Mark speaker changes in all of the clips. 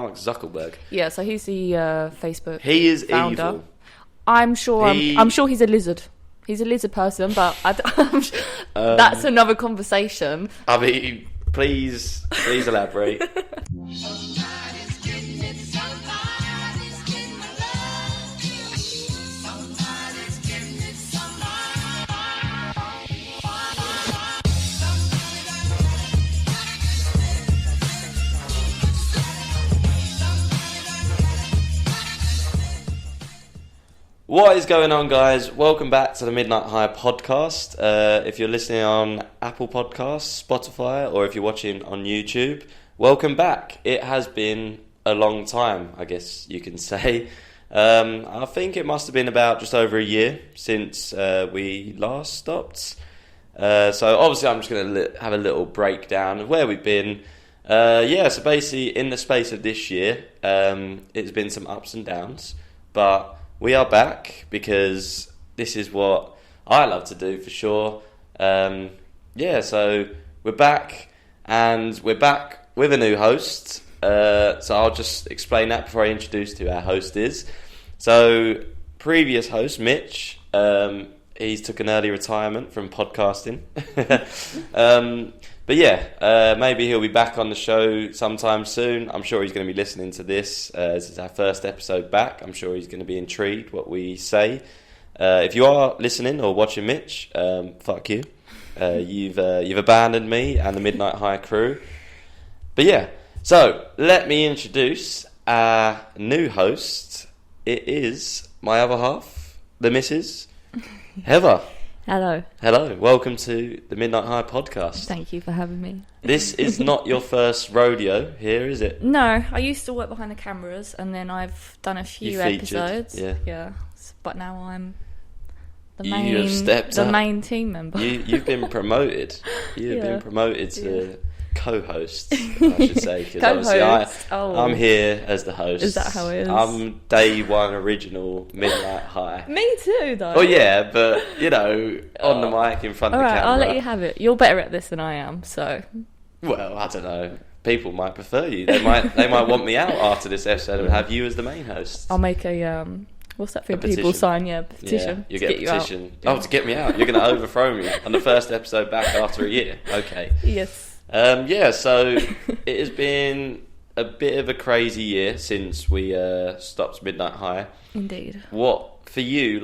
Speaker 1: Mark Zuckerberg?
Speaker 2: Yeah, so he's the Facebook
Speaker 1: He is
Speaker 2: founder.
Speaker 1: evil.
Speaker 2: I'm sure he's a lizard. He's a lizard person, but that's another conversation.
Speaker 1: I mean, please elaborate. What is going on, guys? Welcome back to the Midnight High podcast. If you're listening on Apple Podcasts, Spotify, or if you're watching on YouTube, welcome back. It has been a long time, I guess you can say. I think it must have been about just over a year since we last stopped. So obviously I'm just going to have a little breakdown of where we've been. So basically in the space of this year, it's been some ups and downs, but we are back because this is what I love to do for sure. So we're back, and we're back with a new host. So I'll just explain that before I introduce who our host is. So previous host, Mitch, he's took an early retirement from podcasting. Maybe he'll be back on the show sometime soon. I'm sure he's going to be listening to this. This is our first episode back. I'm sure he's going to be intrigued what we say. If you are listening or watching Mitch, fuck you. You've abandoned me and the Midnight High crew. But yeah, so let me introduce our new host. It is my other half, the Mrs. Heather.
Speaker 2: Hello.
Speaker 1: Welcome to the Midnight High podcast.
Speaker 2: Thank you for having me.
Speaker 1: This is not your first rodeo here, is it?
Speaker 2: No, I used to work behind the cameras, and then I've done a few episodes.
Speaker 1: Yeah.
Speaker 2: But now I'm the
Speaker 1: You have stepped up.
Speaker 2: main team member.
Speaker 1: You've been promoted. You've been promoted to co-host, I should say, because obviously I'm here as the host.
Speaker 2: Is that how it is?
Speaker 1: I'm day one original Midnight High.
Speaker 2: Me too, though.
Speaker 1: Oh yeah, but on the mic in front of the camera.
Speaker 2: I'll let you have it. You're better at this than I am, so.
Speaker 1: Well, I don't know. People might prefer you. They might want me out after this episode and have you as the main host.
Speaker 2: I'll make a what's that thing people sign? Yeah, petition.
Speaker 1: Yeah, you get a petition. To get me out. You're going to overthrow me on the first episode back after a year. Okay.
Speaker 2: Yes.
Speaker 1: So it has been a bit of a crazy year since we stopped Midnight High.
Speaker 2: Indeed.
Speaker 1: What for you?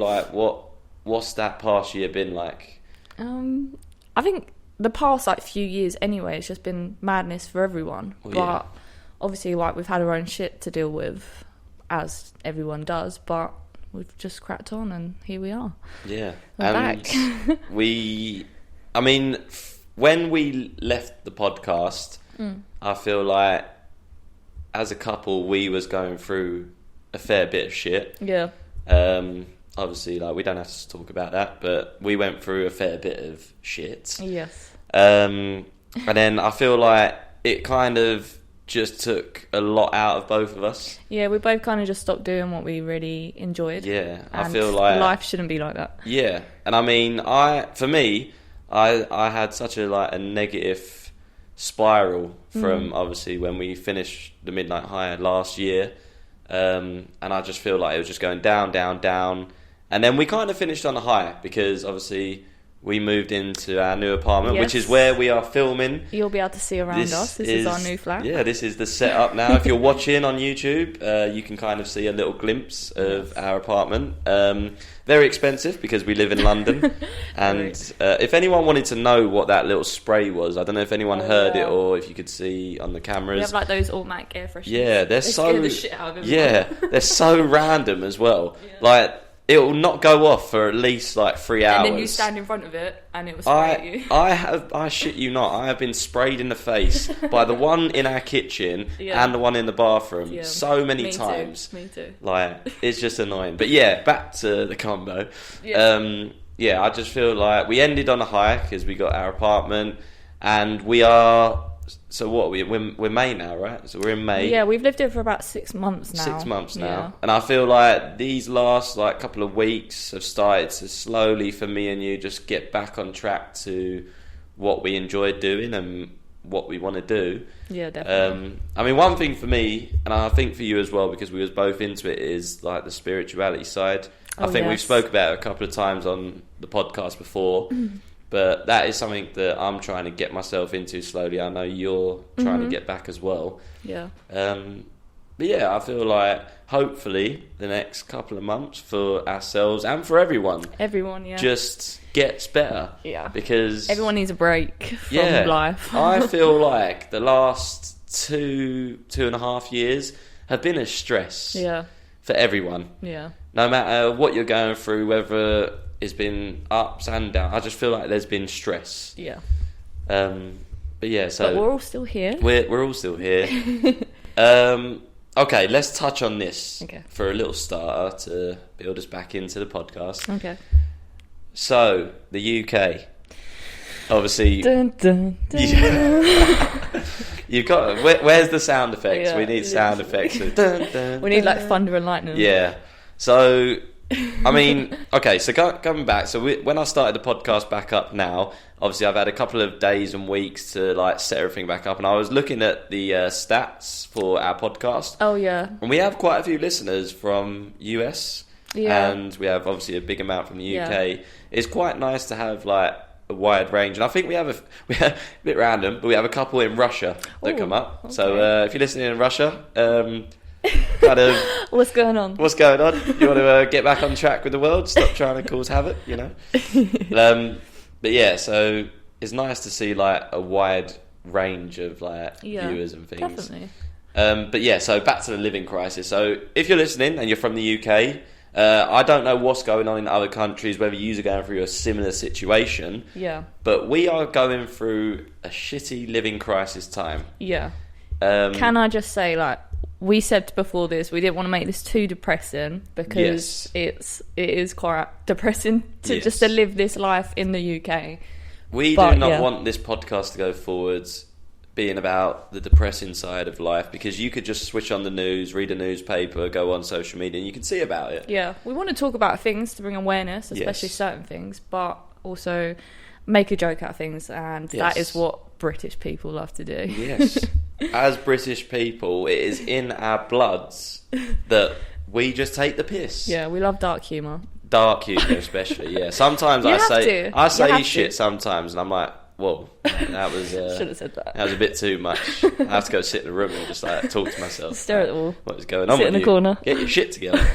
Speaker 1: What's that past year been like?
Speaker 2: I think the past few years anyway, it's just been madness for everyone. But obviously, we've had our own shit to deal with, as everyone does. But we've just cracked on, and here we are.
Speaker 1: Yeah,
Speaker 2: we're back.
Speaker 1: When we left the podcast, I feel like as a couple we was going through a fair bit of shit.
Speaker 2: Yeah.
Speaker 1: Obviously, we don't have to talk about that, but we went through a fair bit of shit.
Speaker 2: Yes.
Speaker 1: And then I feel like it kind of just took a lot out of both of us. Yeah,
Speaker 2: we both kind of just stopped doing what we really enjoyed.
Speaker 1: Yeah,
Speaker 2: I
Speaker 1: feel like
Speaker 2: life shouldn't be like that.
Speaker 1: Yeah, and I had such a negative spiral from obviously when we finished the Midnight High last year, and I just feel like it was just going down, down, down, and then we kind of finished on a high because obviously we moved into our new apartment, which is where we are filming.
Speaker 2: You'll be able to see around us. This is our new flat.
Speaker 1: Yeah, this is the setup now. If you're watching on YouTube, you can kind of see a little glimpse of our apartment. Very expensive because we live in London. And if anyone wanted to know what that little spray was, I don't know if anyone heard it or if you could see on the cameras.
Speaker 2: We have those automatic air fresheners.
Speaker 1: Yeah,
Speaker 2: they scare the shit out of everyone.
Speaker 1: Yeah, they're so random as well. Yeah. It will not go off for at least 3 hours.
Speaker 2: And then you stand in front of it and it will spray at you.
Speaker 1: I shit you not, I have been sprayed in the face by the one in our kitchen and the one in the bathroom so many times.
Speaker 2: Me too.
Speaker 1: It's just annoying. But back to the combo.
Speaker 2: Yeah.
Speaker 1: I just feel like we ended on a high because we got our apartment and we are... So what, we're May now, right? So we're in May.
Speaker 2: Yeah, we've lived here for about 6 months now.
Speaker 1: 6 months now. Yeah. And I feel like these last couple of weeks have started to slowly, for me and you, just get back on track to what we enjoyed doing. And what we want to do.
Speaker 2: Yeah, definitely.
Speaker 1: I mean, one thing for me, and I think for you as well, because we was both into it, is like the spirituality side. I think we've spoke about it a couple of times on the podcast before, but that is something that I'm trying to get myself into slowly. I know you're trying to get back as well.
Speaker 2: Yeah.
Speaker 1: But yeah, I feel like hopefully the next couple of months for ourselves and for everyone, just gets better.
Speaker 2: Yeah.
Speaker 1: Because
Speaker 2: everyone needs a break from life.
Speaker 1: I feel like the last 2.5 years have been a stress.
Speaker 2: Yeah.
Speaker 1: For everyone.
Speaker 2: Yeah.
Speaker 1: No matter what you're going through, whether it's been ups and downs, I just feel like there's been stress.
Speaker 2: Yeah.
Speaker 1: But yeah, so...
Speaker 2: But we're all still here.
Speaker 1: We're all still here. Okay, let's touch on this for a little starter to build us back into the podcast.
Speaker 2: Okay.
Speaker 1: So, the UK. Obviously...
Speaker 2: Dun, dun, dun.
Speaker 1: Yeah. You've got... Where's the sound effects?
Speaker 2: Yeah,
Speaker 1: we need sound effects. Dun, dun,
Speaker 2: we need like thunder and lightning.
Speaker 1: Yeah. So, I mean, okay, so coming back, so when I started the podcast back up now, obviously I've had a couple of days and weeks to like set everything back up, and I was looking at the stats for our podcast.
Speaker 2: Oh, yeah.
Speaker 1: And we have quite a few listeners from US, and we have obviously a big amount from the UK. Yeah. It's quite nice to have like a wide range, and I think we have a bit random, but we have a couple in Russia that come up. Okay. So if you're listening in Russia, kind of
Speaker 2: what's going on?
Speaker 1: You want to get back on track with the world? Stop trying to cause havoc, you know. But yeah, so it's nice to see like a wide range of like viewers and things.
Speaker 2: Definitely.
Speaker 1: But yeah, so back to the living crisis. So if you're listening and you're from the UK, I don't know what's going on in other countries, whether you are going through a similar situation.
Speaker 2: Yeah.
Speaker 1: But we are going through a shitty living crisis time.
Speaker 2: Yeah. Can I just say, like, we said before this, we didn't want to make this too depressing because it is quite depressing just to live this life in the UK.
Speaker 1: We do not want this podcast to go forwards being about the depressing side of life, because you could just switch on the news, read a newspaper, go on social media, and you can see about it. Yeah,
Speaker 2: we want to talk about things to bring awareness, especially certain things, but also make a joke out of things, and that is what British people love to do.
Speaker 1: Yes. As British people, it is in our bloods that we just take the piss.
Speaker 2: Yeah, we love dark humour.
Speaker 1: Dark humour especially, yeah. Sometimes I say shit sometimes, and I'm like, whoa, that was...
Speaker 2: should have said that.
Speaker 1: That was a bit too much. I have to go sit in a room and just like talk to myself.
Speaker 2: Stare at the wall.
Speaker 1: What is going on
Speaker 2: with
Speaker 1: you?
Speaker 2: Sit in the corner.
Speaker 1: Get your shit together.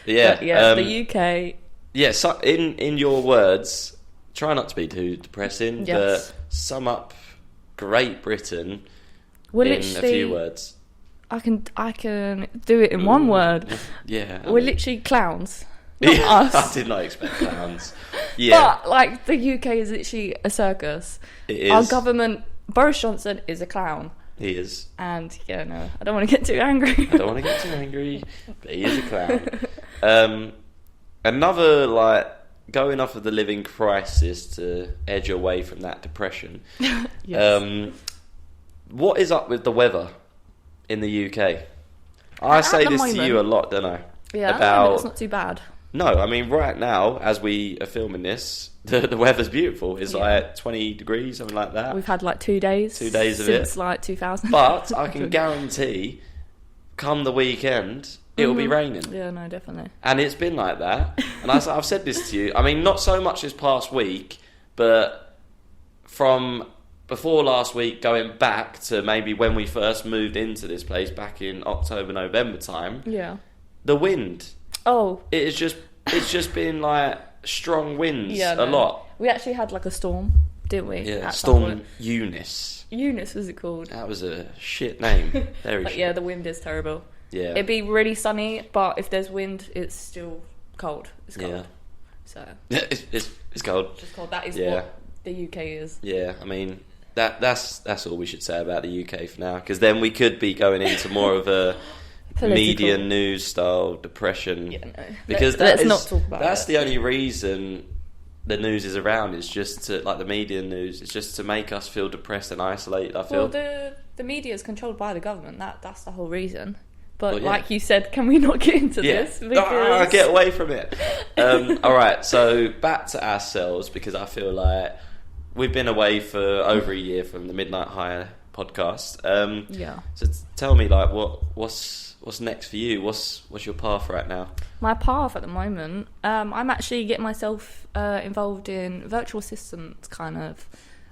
Speaker 1: Yeah.
Speaker 2: But yeah, the UK...
Speaker 1: Yeah, so in your words, try not to be too depressing, but sum up Great Britain in a few words.
Speaker 2: I can do it in one word.
Speaker 1: Yeah.
Speaker 2: We're literally clowns. Not us.
Speaker 1: I did not expect clowns. Yeah.
Speaker 2: But, like, the UK is literally a circus.
Speaker 1: It is.
Speaker 2: Our government, Boris Johnson, is a clown.
Speaker 1: He is.
Speaker 2: And, I don't want to get too angry.
Speaker 1: But he is a clown. Another, like, going off of the living crisis to edge away from that depression. Yes. What is up with the weather in the UK? I say this to you a lot, don't I?
Speaker 2: Yeah, it's not too bad.
Speaker 1: No, I mean, right now, as we are filming this, the weather's beautiful. It's like 20 degrees, something like that.
Speaker 2: We've had like 2 days.
Speaker 1: 2 days of
Speaker 2: it. Since like 2000.
Speaker 1: But I can guarantee, come the weekend, it'll be raining.
Speaker 2: Yeah, no, definitely.
Speaker 1: And it's been like that. And I've said this to you. I mean, not so much this past week, but from before last week going back to maybe when we first moved into this place back in October, November time.
Speaker 2: Yeah.
Speaker 1: The wind.
Speaker 2: Oh.
Speaker 1: It's just been like strong winds a lot.
Speaker 2: We actually had like a storm, didn't we?
Speaker 1: Yeah, Storm Eunice.
Speaker 2: Eunice was it called?
Speaker 1: That was a shit name. Very shit.
Speaker 2: Yeah, the wind is terrible.
Speaker 1: Yeah.
Speaker 2: It'd be really sunny, but if there's wind, it's still cold. It's cold.
Speaker 1: Yeah.
Speaker 2: So.
Speaker 1: It's cold.
Speaker 2: It's just cold. That is what the UK is.
Speaker 1: Yeah, I mean, that's all we should say about the UK for now, because then we could be going into more of a media news style depression.
Speaker 2: Yeah, no.
Speaker 1: Because
Speaker 2: let's not talk about
Speaker 1: that's the only reason the news is around, is just to, like, the media news, it's just to make us feel depressed and isolated, I feel.
Speaker 2: Well, the media is controlled by the government. That's the whole reason. But like you said, can we not get into this? Because...
Speaker 1: get away from it. Alright, so back to ourselves, because I feel like we've been away for over a year from the Midnight High podcast.
Speaker 2: Yeah.
Speaker 1: So tell me, like, what's next for you? What's your path right now?
Speaker 2: My path at the moment, I'm actually getting myself involved in virtual assistant kind of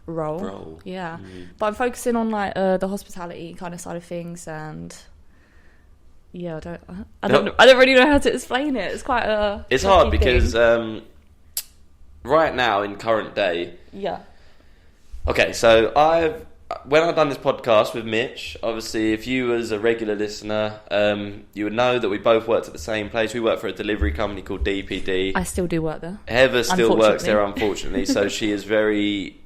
Speaker 2: role. Yeah. But I'm focusing on like the hospitality kind of side of things, and yeah, I don't really know how to explain it. It's quite a
Speaker 1: it's hard because right now in current day.
Speaker 2: Yeah.
Speaker 1: Okay, so when I've done this podcast with Mitch, obviously, if you was a regular listener, you would know that we both worked at the same place. We work for a delivery company called DPD.
Speaker 2: I still do work there.
Speaker 1: Heather still works there, unfortunately. So she is very,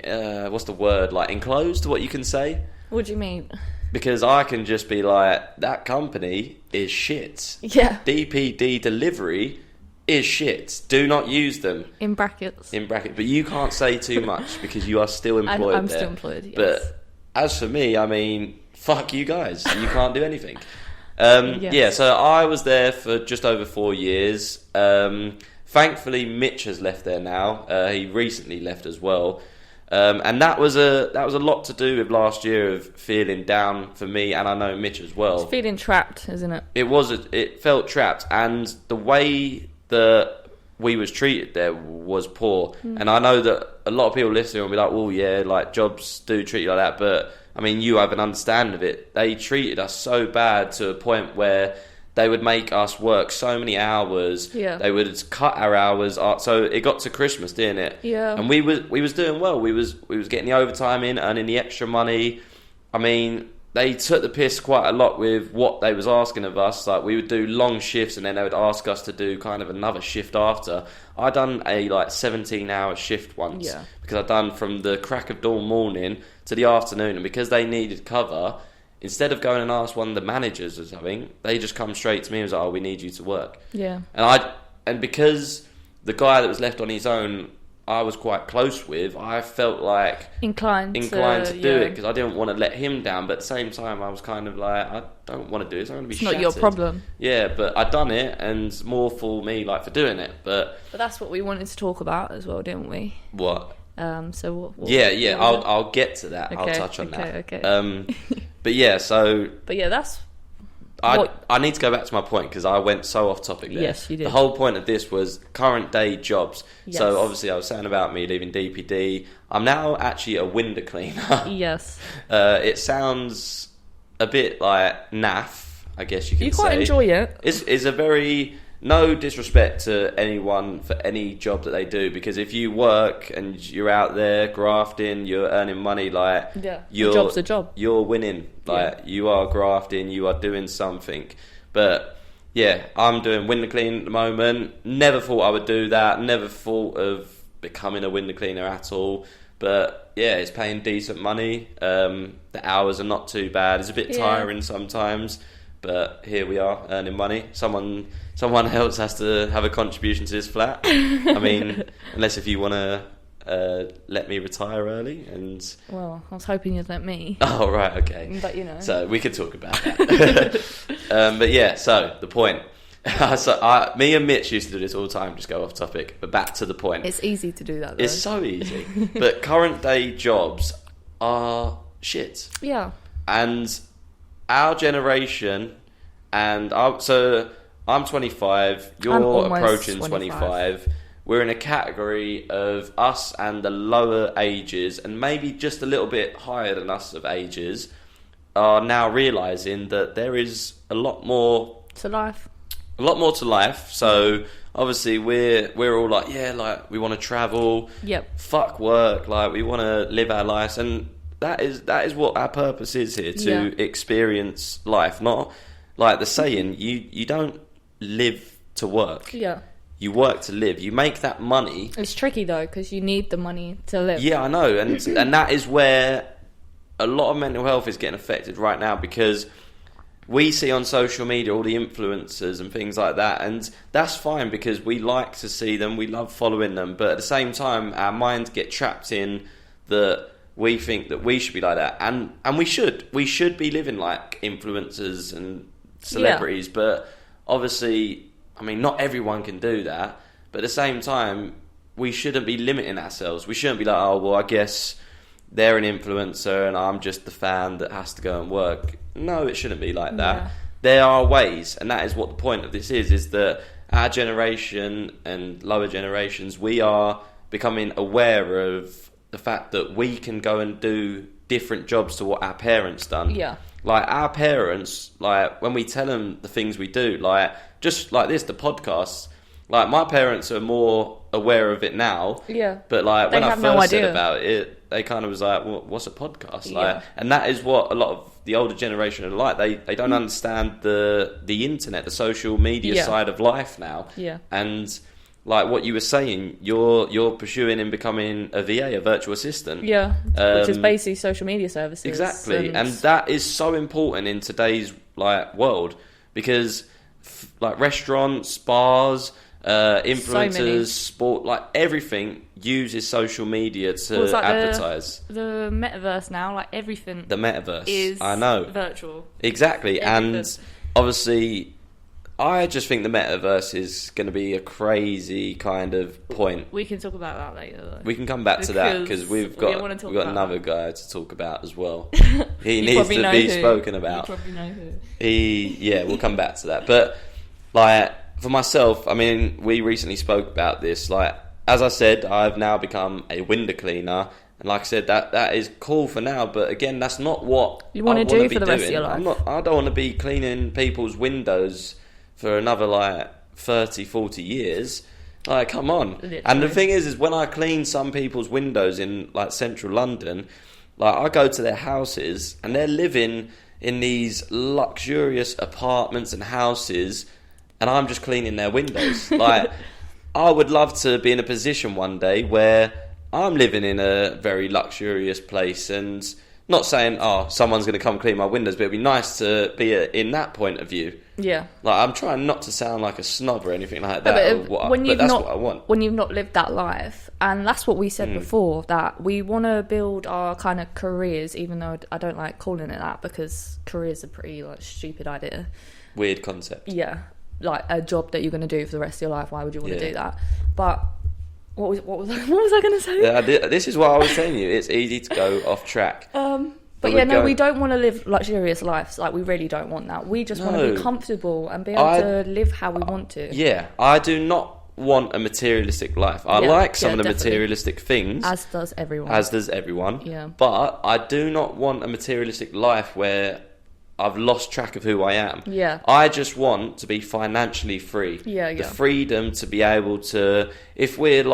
Speaker 1: what's the word, like enclosed to what you can say?
Speaker 2: What do you mean?
Speaker 1: Because I can just be like, that company is shit.
Speaker 2: Yeah.
Speaker 1: DPD delivery is shit. Do not use them.
Speaker 2: In brackets.
Speaker 1: But you can't say too much because you are still employed
Speaker 2: I'm
Speaker 1: there.
Speaker 2: still employed, yes.
Speaker 1: But as for me, I mean, fuck you guys. You can't do anything. Yes. Yeah, so I was there for just over 4 years. Thankfully, Mitch has left there now. He recently left as well. And that was a lot to do with last year of feeling down for me, and I know Mitch as well.
Speaker 2: It's feeling trapped, isn't it?
Speaker 1: It felt trapped, and the way that we was treated there was poor. And I know that a lot of people listening will be like, well, yeah, like jobs do treat you like that, but I mean, you have an understanding of it. They treated us so bad to a point where they would make us work so many hours.
Speaker 2: Yeah.
Speaker 1: They would cut our hours. So it got to Christmas, didn't it?
Speaker 2: Yeah.
Speaker 1: And we was doing well. We was getting the overtime in, earning the extra money. I mean, they took the piss quite a lot with what they was asking of us. Like, we would do long shifts, and then they would ask us to do kind of another shift after. I done a 17-hour shift once.
Speaker 2: Yeah.
Speaker 1: Because I done from the crack of dawn morning to the afternoon, and because they needed cover, instead of going and ask one of the managers or something, they just come straight to me and was like, oh, we need you to work.
Speaker 2: Yeah.
Speaker 1: And because the guy that was left on his own, I was quite close with, I felt like inclined to do it, because I didn't want to let him down, but at the same time I was kind of like, I don't want to do this, I'm going to be
Speaker 2: it's
Speaker 1: shattered.
Speaker 2: not your problem.
Speaker 1: Yeah, but I'd done it, and more for me like for doing it, but
Speaker 2: that's what we wanted to talk about as well, didn't we?
Speaker 1: What?
Speaker 2: So what
Speaker 1: Yeah, I'll get to that.
Speaker 2: Okay,
Speaker 1: I'll touch on that.
Speaker 2: Okay.
Speaker 1: But yeah, so...
Speaker 2: But yeah, that's...
Speaker 1: I need to go back to my point because I went so off topic there.
Speaker 2: Yes, you did.
Speaker 1: The whole point of this was current day jobs.
Speaker 2: Yes.
Speaker 1: So obviously I was saying about me leaving DPD. I'm now actually a window cleaner.
Speaker 2: Yes.
Speaker 1: It sounds a bit like naff, I guess you could say.
Speaker 2: You quite enjoy it.
Speaker 1: It's a very... No disrespect to anyone for any job that they do, because if you work and you're out there grafting, you're earning money, like,
Speaker 2: your job's a job.
Speaker 1: You're winning, like, you are grafting, you are doing something. But yeah, I'm doing window cleaning at the moment. Never thought I would do that. Never thought of becoming a window cleaner at all. But yeah, it's paying decent money. The hours are not too bad. It's a bit tiring sometimes, but here we are earning money. Someone else has to have a contribution to this flat. I mean, unless if you want to let me retire early. And
Speaker 2: well, I was hoping you'd let me.
Speaker 1: Oh, right, okay.
Speaker 2: But you know,
Speaker 1: so we could talk about that. But yeah, so the point. Me and Mitch used to do this all the time, just go off topic, but back to the point.
Speaker 2: It's easy to do that, though.
Speaker 1: It's so easy. But current day jobs are shit.
Speaker 2: Yeah.
Speaker 1: And our generation, so I'm 25, you're approaching 25. We're in a category of us and the lower ages, and maybe just a little bit higher than us of ages, are now realising that there is a lot more
Speaker 2: to life.
Speaker 1: So obviously we're all like, yeah, like we want to travel.
Speaker 2: Yep.
Speaker 1: Fuck work, like we want to live our lives, and that is what our purpose is here, to experience life. Not like the saying, you don't live to work.
Speaker 2: Yeah.
Speaker 1: You work to live. You make that money.
Speaker 2: It's tricky though, because you need the money to live.
Speaker 1: Yeah, I know, and that is where a lot of mental health is getting affected right now, because we see on social media all the influencers and things like that, and that's fine because we like to see them, we love following them, but at the same time our minds get trapped in that we think that we should be like that, and we should be living like influencers and celebrities, but obviously, I mean, not everyone can do that, but at the same time, we shouldn't be limiting ourselves. We shouldn't be like, oh, well, I guess they're an influencer and I'm just the fan that has to go and work. No, it shouldn't be like that.
Speaker 2: Yeah.
Speaker 1: There are ways, and that is what the point of this is that our generation and lower generations, we are becoming aware of the fact that we can go and do different jobs to what our parents done.
Speaker 2: Yeah.
Speaker 1: Like, our parents, like, when we tell them the things we do, like, just like this, the podcasts, like, my parents are more aware of it now.
Speaker 2: Yeah.
Speaker 1: But, like, when I
Speaker 2: have no
Speaker 1: first said
Speaker 2: idea
Speaker 1: about it, they kind of was like, well, what's a podcast?
Speaker 2: Yeah.
Speaker 1: Like, and that is what a lot of the older generation are like. They don't understand the internet, the social media side of life now.
Speaker 2: Yeah.
Speaker 1: And like what you were saying, you're pursuing and becoming a VA, a virtual assistant.
Speaker 2: Yeah. Which is basically social media services.
Speaker 1: Exactly. And that is so important in today's like world, because like restaurants, bars, influencers, sport, like everything uses social media to
Speaker 2: like
Speaker 1: advertise.
Speaker 2: The metaverse now, like everything.
Speaker 1: The metaverse
Speaker 2: is
Speaker 1: I know
Speaker 2: virtual.
Speaker 1: Exactly.
Speaker 2: Everything.
Speaker 1: And obviously I just think the metaverse is going to be a crazy kind of point.
Speaker 2: We can talk about that later, though.
Speaker 1: We can come back to that because we've got another guy to talk about as well. He needs to be spoken about.
Speaker 2: You probably know who.
Speaker 1: We'll come back to that. But like for myself, I mean, we recently spoke about this. Like, as I said, I've now become a window cleaner. And like I said, that is cool for now. But again, that's not what
Speaker 2: you want to do for the rest of your life.
Speaker 1: I don't want to be cleaning people's windows for another like 30, 40 years. Like, come on. Literally. And the thing is when I clean some people's windows in like central London, like I go to their houses and they're living in these luxurious apartments and houses, and I'm just cleaning their windows. Like, I would love to be in a position one day where I'm living in a very luxurious place, and not saying, oh, someone's going to come clean my windows, but it'd be nice to be in that point of view.
Speaker 2: Yeah.
Speaker 1: Like, I'm trying not to sound like a snob or anything like that, but that's what I want.
Speaker 2: When you've not lived that life, and that's what we said before, that we want to build our kind of careers, even though I don't like calling it that, because careers are a pretty like stupid idea.
Speaker 1: Weird concept.
Speaker 2: Yeah. Like a job that you're going to do for the rest of your life. Why would you want to do that? But what was I going to say?
Speaker 1: Yeah, this is what I was telling you. It's easy to go off track.
Speaker 2: But we don't want to live luxurious lives. Like, we really don't want that. We just want to be comfortable and be able to live how we want to.
Speaker 1: Yeah, I do not want a materialistic life. I like some of the materialistic things.
Speaker 2: As does everyone.
Speaker 1: Yeah. But I do not want a materialistic life where I've lost track of who I am.
Speaker 2: Yeah.
Speaker 1: I just want to be financially free.
Speaker 2: Yeah.
Speaker 1: The freedom to be able to, if we're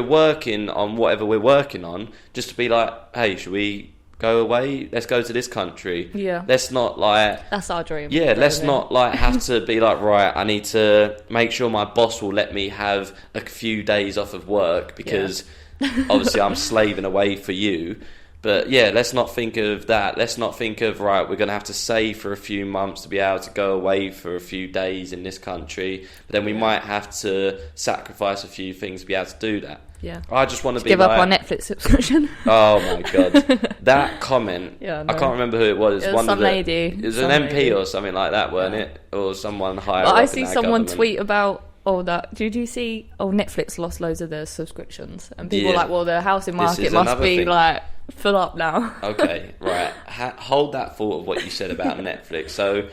Speaker 1: working on whatever we're working on, just to be like, hey, should we go away? Let's go to this country.
Speaker 2: Yeah.
Speaker 1: Let's not like...
Speaker 2: That's our dream.
Speaker 1: Yeah, let's not like have to be like, right, I need to make sure my boss will let me have a few days off of work because obviously I'm slaving away for you. But yeah, let's not think of that. Let's not think of, right, we're going to have to save for a few months to be able to go away for a few days in this country. But then we might have to sacrifice a few things to be able to do that.
Speaker 2: Yeah.
Speaker 1: I just want to
Speaker 2: give up our Netflix subscription.
Speaker 1: Oh my God. That comment, I can't remember who it was.
Speaker 2: It was some lady.
Speaker 1: It was an MP or something like that, weren't it? Or someone higher up.
Speaker 2: I see someone tweet about... did you see? Netflix lost loads of their subscriptions, and people were like, well, the housing market must be like full up now.
Speaker 1: Okay, right. Hold that thought of what you said about Netflix. So,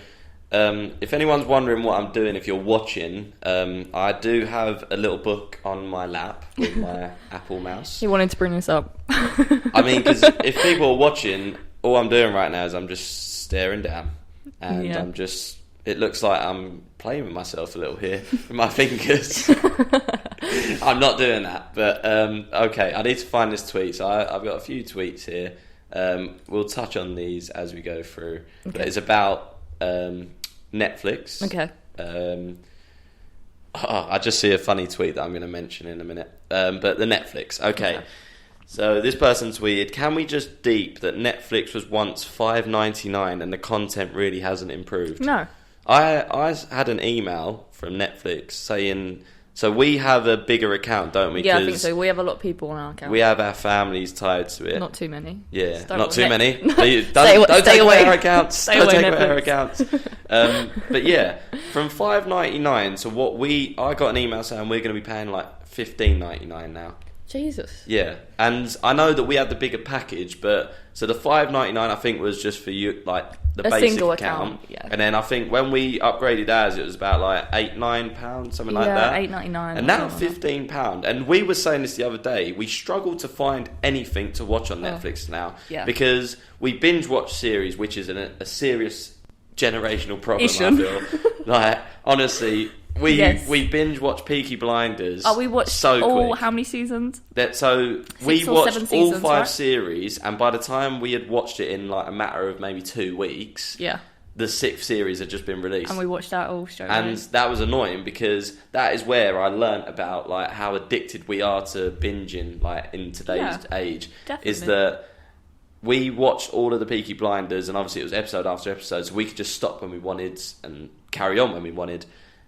Speaker 1: if anyone's wondering what I'm doing, if you're watching, I do have a little book on my lap with my Apple mouse.
Speaker 2: You wanted to bring this up?
Speaker 1: I mean, because if people are watching, all I'm doing right now is I'm just staring down, and I'm just. It looks like I'm playing with myself a little here with my fingers. I'm not doing that, but okay, I need to find this tweet. So I've got a few tweets here. We'll touch on these as we go through. Okay. But it's about Netflix.
Speaker 2: Okay.
Speaker 1: I just see a funny tweet that I'm going to mention in a minute. But the Netflix. Okay. So this person tweeted, can we just deep that Netflix was once $5.99 and the content really hasn't improved?
Speaker 2: No.
Speaker 1: I had an email from Netflix saying So we have a bigger account, don't we?
Speaker 2: Yeah, I think so. We have a lot of people on our account.
Speaker 1: We have our families tied to it.
Speaker 2: Not too many.
Speaker 1: Yeah, not too many. Don't
Speaker 2: stay
Speaker 1: take
Speaker 2: away
Speaker 1: away our accounts.
Speaker 2: Stay
Speaker 1: don't
Speaker 2: away,
Speaker 1: take away our
Speaker 2: Netflix.
Speaker 1: accounts. But yeah, from $5.99 to I got an email saying we're going to be paying like $15.99 now.
Speaker 2: Jesus.
Speaker 1: Yeah, and I know that we had the bigger package, but so the $5.99 I think was just for you, like the
Speaker 2: a
Speaker 1: basic
Speaker 2: single account. Yeah.
Speaker 1: And then I think when we upgraded ours, it was about like £8-9, something like that.
Speaker 2: Yeah, $8.99.
Speaker 1: And now £15. And we were saying this the other day. We struggle to find anything to watch on Netflix now, because we binge watch series, which is a serious generational problem. I feel like honestly. We binge watch Peaky Blinders.
Speaker 2: Oh, we watched
Speaker 1: so quick.
Speaker 2: How many seasons?
Speaker 1: We watched all 5
Speaker 2: right?
Speaker 1: series, and by the time we had watched it in like a matter of maybe 2 weeks, the 6th series had just been released,
Speaker 2: and we watched that all straight away.
Speaker 1: And that was annoying because that is where I learnt about like how addicted we are to binging, like in today's age.
Speaker 2: Definitely.
Speaker 1: Is that we watched all of the Peaky Blinders, and obviously it was episode after episode, so we could just stop when we wanted and carry on when we wanted.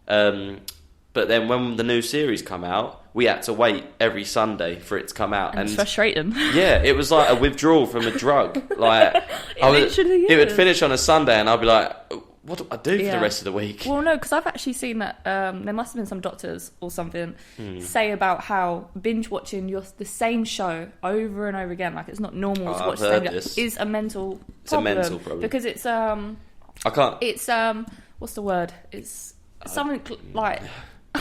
Speaker 1: But then when the new series come out, we had to wait every Sunday for it to come out,
Speaker 2: and it's frustrating.
Speaker 1: Yeah, it was like a withdrawal from a drug. Like it would finish on a Sunday, and I'd be like, "What do I do for the rest of the week?"
Speaker 2: Well, no, because I've actually seen that there must have been some doctors or something say about how binge watching the same show over and over again, like it's not normal to watch the same show, is a mental problem.
Speaker 1: It's a mental problem
Speaker 2: because it's
Speaker 1: I can't.
Speaker 2: It's what's the word? It's something like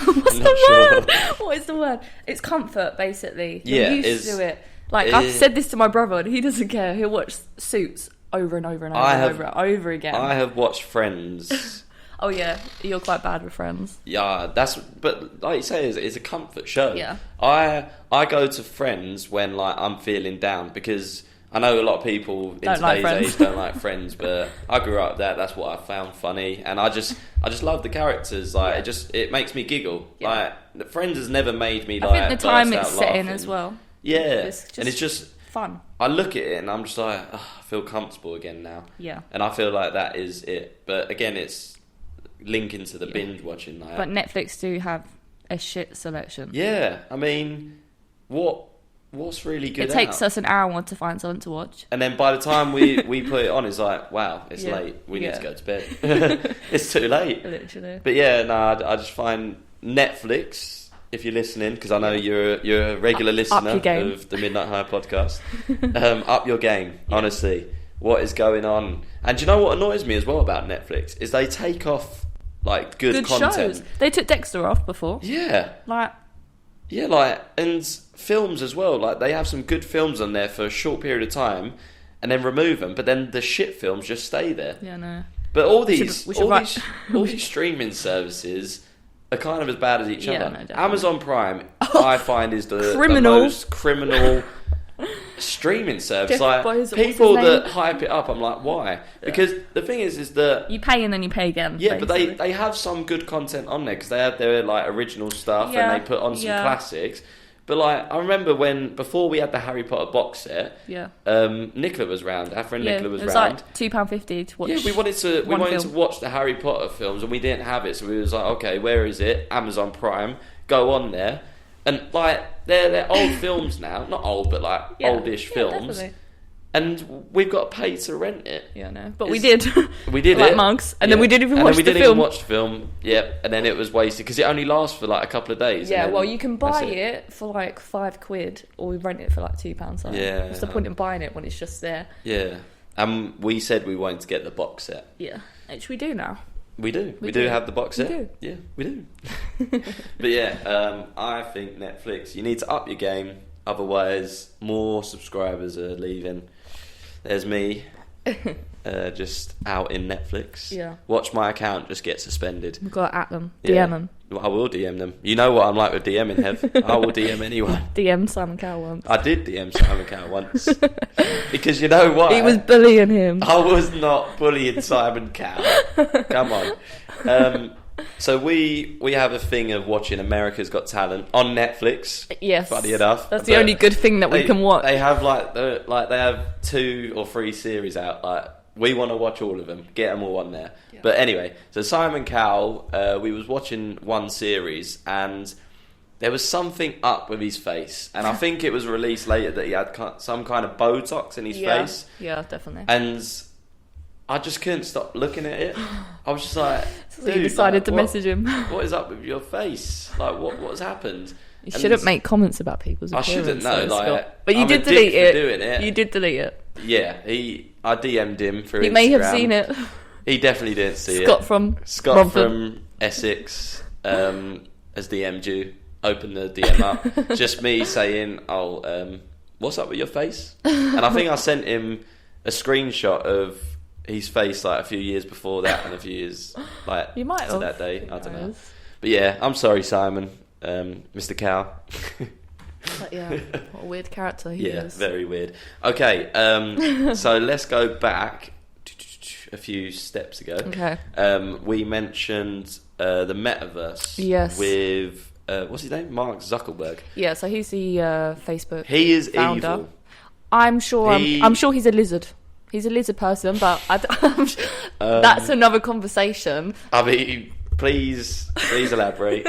Speaker 2: what's the word? What is the word? It's comfort, basically. You're used to it. Like I've said this to my brother, and he doesn't care. He'll watch Suits over and over and over again.
Speaker 1: I have watched Friends.
Speaker 2: Oh yeah, you're quite bad with Friends.
Speaker 1: Yeah, but like you say, it's a comfort show.
Speaker 2: Yeah.
Speaker 1: I go to Friends when like I'm feeling down, because I know a lot of people in today's age don't like Friends, but I grew up that's what I found funny, and I just love the characters. Like it makes me giggle.
Speaker 2: Yeah.
Speaker 1: Like Friends has never made me
Speaker 2: I
Speaker 1: like.
Speaker 2: think the time it's set in
Speaker 1: laughing.
Speaker 2: as well.
Speaker 1: Yeah, and it's just
Speaker 2: fun.
Speaker 1: I look at it and I'm just like, I feel comfortable again now.
Speaker 2: Yeah, and
Speaker 1: I feel like that is it. But again, it's linking to the binge watching. Like,
Speaker 2: but Netflix do have a shit selection.
Speaker 1: Yeah, I mean, what's really good?
Speaker 2: It takes us an hour to find something to watch,
Speaker 1: and then by the time we put it on, it's like, wow, it's late. We need to go to bed. It's too late.
Speaker 2: Literally.
Speaker 1: But yeah, I just find Netflix. If you're listening, because I know you're a regular listener of the Midnight High podcast, up your game. Yeah. Honestly, what is going on? And do you know what annoys me as well about Netflix is they take off like good content.
Speaker 2: Shows. They took Dexter off before.
Speaker 1: Yeah. And films as well. Like they have some good films on there for a short period of time, and then remove them. But then the shit films just stay there.
Speaker 2: Yeah, no.
Speaker 1: But all these streaming services are kind of as bad as each other. No, Amazon Prime, I find, is the most criminal streaming service. Like people that hype it up, I'm like, why? Because the thing is that
Speaker 2: you pay and then you pay again.
Speaker 1: Yeah, basically. But they have some good content on there because they have their like original stuff and they put on some classics. But like, I remember before we had the Harry Potter box set, Nicola was round. Our friend Nicola was round.
Speaker 2: Like £2.50 to watch.
Speaker 1: Yeah, we wanted to watch the Harry Potter films, and we didn't have it, so we was like, okay, where is it? Amazon Prime. Go on there, and like they're old films now, not old, but like oldish films. Definitely. And we've got to pay to rent it.
Speaker 2: Yeah, no. But we did.
Speaker 1: We did
Speaker 2: like monks. And then we didn't even watch the film.
Speaker 1: And then we didn't even watch the film. Yep. And then it was wasted because it only lasts for like a couple of days.
Speaker 2: Yeah, well, you can buy it for like £5, or we rent it for like £2.
Speaker 1: Yeah.
Speaker 2: What's the point in buying it when it's just there?
Speaker 1: Yeah. And we said we wanted to get the box set.
Speaker 2: Yeah. Which we do now.
Speaker 1: We do. We do have the box set.
Speaker 2: We do.
Speaker 1: Yeah, we do. But yeah, I think Netflix, you need to up your game. Otherwise, more subscribers are leaving. There's me, just out in Netflix.
Speaker 2: Yeah. Watch
Speaker 1: my account just get suspended.
Speaker 2: We've got to at them. DM them.
Speaker 1: I will DM them. You know what I'm like with DMing, Hev. I will DM anyone.
Speaker 2: DM Simon Cowell once.
Speaker 1: I did DM Simon Cowell once. Because you know what?
Speaker 2: He was bullying him.
Speaker 1: I was not bullying Simon Cowell. Come on. So we have a thing of watching America's Got Talent on Netflix.
Speaker 2: Yes,
Speaker 1: funny enough,
Speaker 2: that's the only good thing that we can watch.
Speaker 1: They have they have 2 or 3 series out. Like we want to watch all of them, get them all on there. Yeah. But anyway, so Simon Cowell, we was watching one series, and there was something up with his face, and I think it was released later that he had some kind of Botox in his face.
Speaker 2: Yeah, definitely.
Speaker 1: And I just couldn't stop looking at it. I was just like,
Speaker 2: so you decided to message him.
Speaker 1: What is up with your face? Like, what's happened?
Speaker 2: You shouldn't make comments about people's appearance.
Speaker 1: I shouldn't know, like,
Speaker 2: but you did delete it. Doing it. You did delete it.
Speaker 1: Yeah, I DM'd him through Instagram.
Speaker 2: He may have seen it.
Speaker 1: He definitely didn't see
Speaker 2: Scott
Speaker 1: it. Scott from Essex has DM'd you. Open the DM up. Just me saying, what's up with your face? And I think I sent him a screenshot of his face like a few years before that and a few years like
Speaker 2: you might
Speaker 1: to
Speaker 2: have.
Speaker 1: that day. I don't know. But yeah, I'm sorry, Simon. Mr. Cow.
Speaker 2: But yeah, what a weird character he is.
Speaker 1: Yeah, very weird. Okay, so let's go back a few steps ago.
Speaker 2: Okay.
Speaker 1: We mentioned the metaverse.
Speaker 2: Yes.
Speaker 1: With what's his name? Mark Zuckerberg.
Speaker 2: Yeah, so he's the Facebook.
Speaker 1: He is
Speaker 2: founder.
Speaker 1: evil.
Speaker 2: I'm sure he's a lizard. He's a lizard person, but that's another conversation.
Speaker 1: I mean, please elaborate.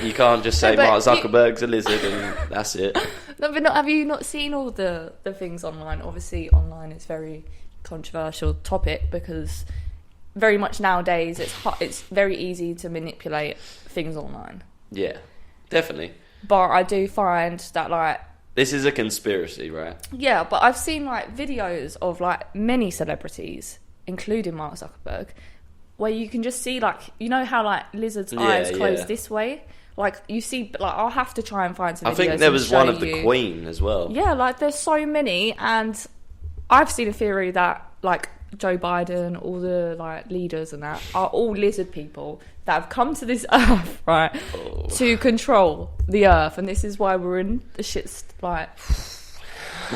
Speaker 1: You can't just say Mark Zuckerberg's a lizard and that's it.
Speaker 2: No, but have you not seen all the things online? Obviously, online is very controversial topic because very much nowadays it's very easy to manipulate things online.
Speaker 1: Yeah, definitely.
Speaker 2: But I do find that like
Speaker 1: this is a conspiracy, right?
Speaker 2: Yeah, but I've seen like videos of like many celebrities, including Mark Zuckerberg, where you can just see like, you know how like lizards' eyes close this way? Like you see, like I'll have to try and find some videos. I think
Speaker 1: there was one of the Queen as well.
Speaker 2: Yeah, like there's so many, and I've seen a theory that like Joe Biden, all the like leaders and that are all lizard people that have come to this earth, right, to control the earth, and this is why we're in the shit like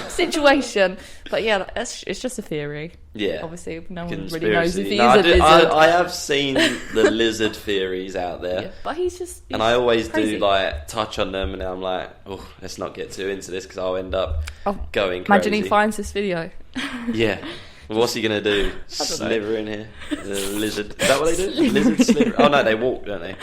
Speaker 2: situation. But yeah, it's just a theory.
Speaker 1: Yeah,
Speaker 2: obviously no one really knows if he is a lizard.
Speaker 1: I have seen the lizard theories out there,
Speaker 2: yeah, but he's
Speaker 1: and I always crazy. Do like touch on them, and I'm like, oh, let's not get too into this because I'll end up going crazy.
Speaker 2: Imagine he finds this video.
Speaker 1: Yeah. What's he going to do? Sliver in here? The lizard. Is that what they do? Lizard sliver? Oh no, they walk, don't they?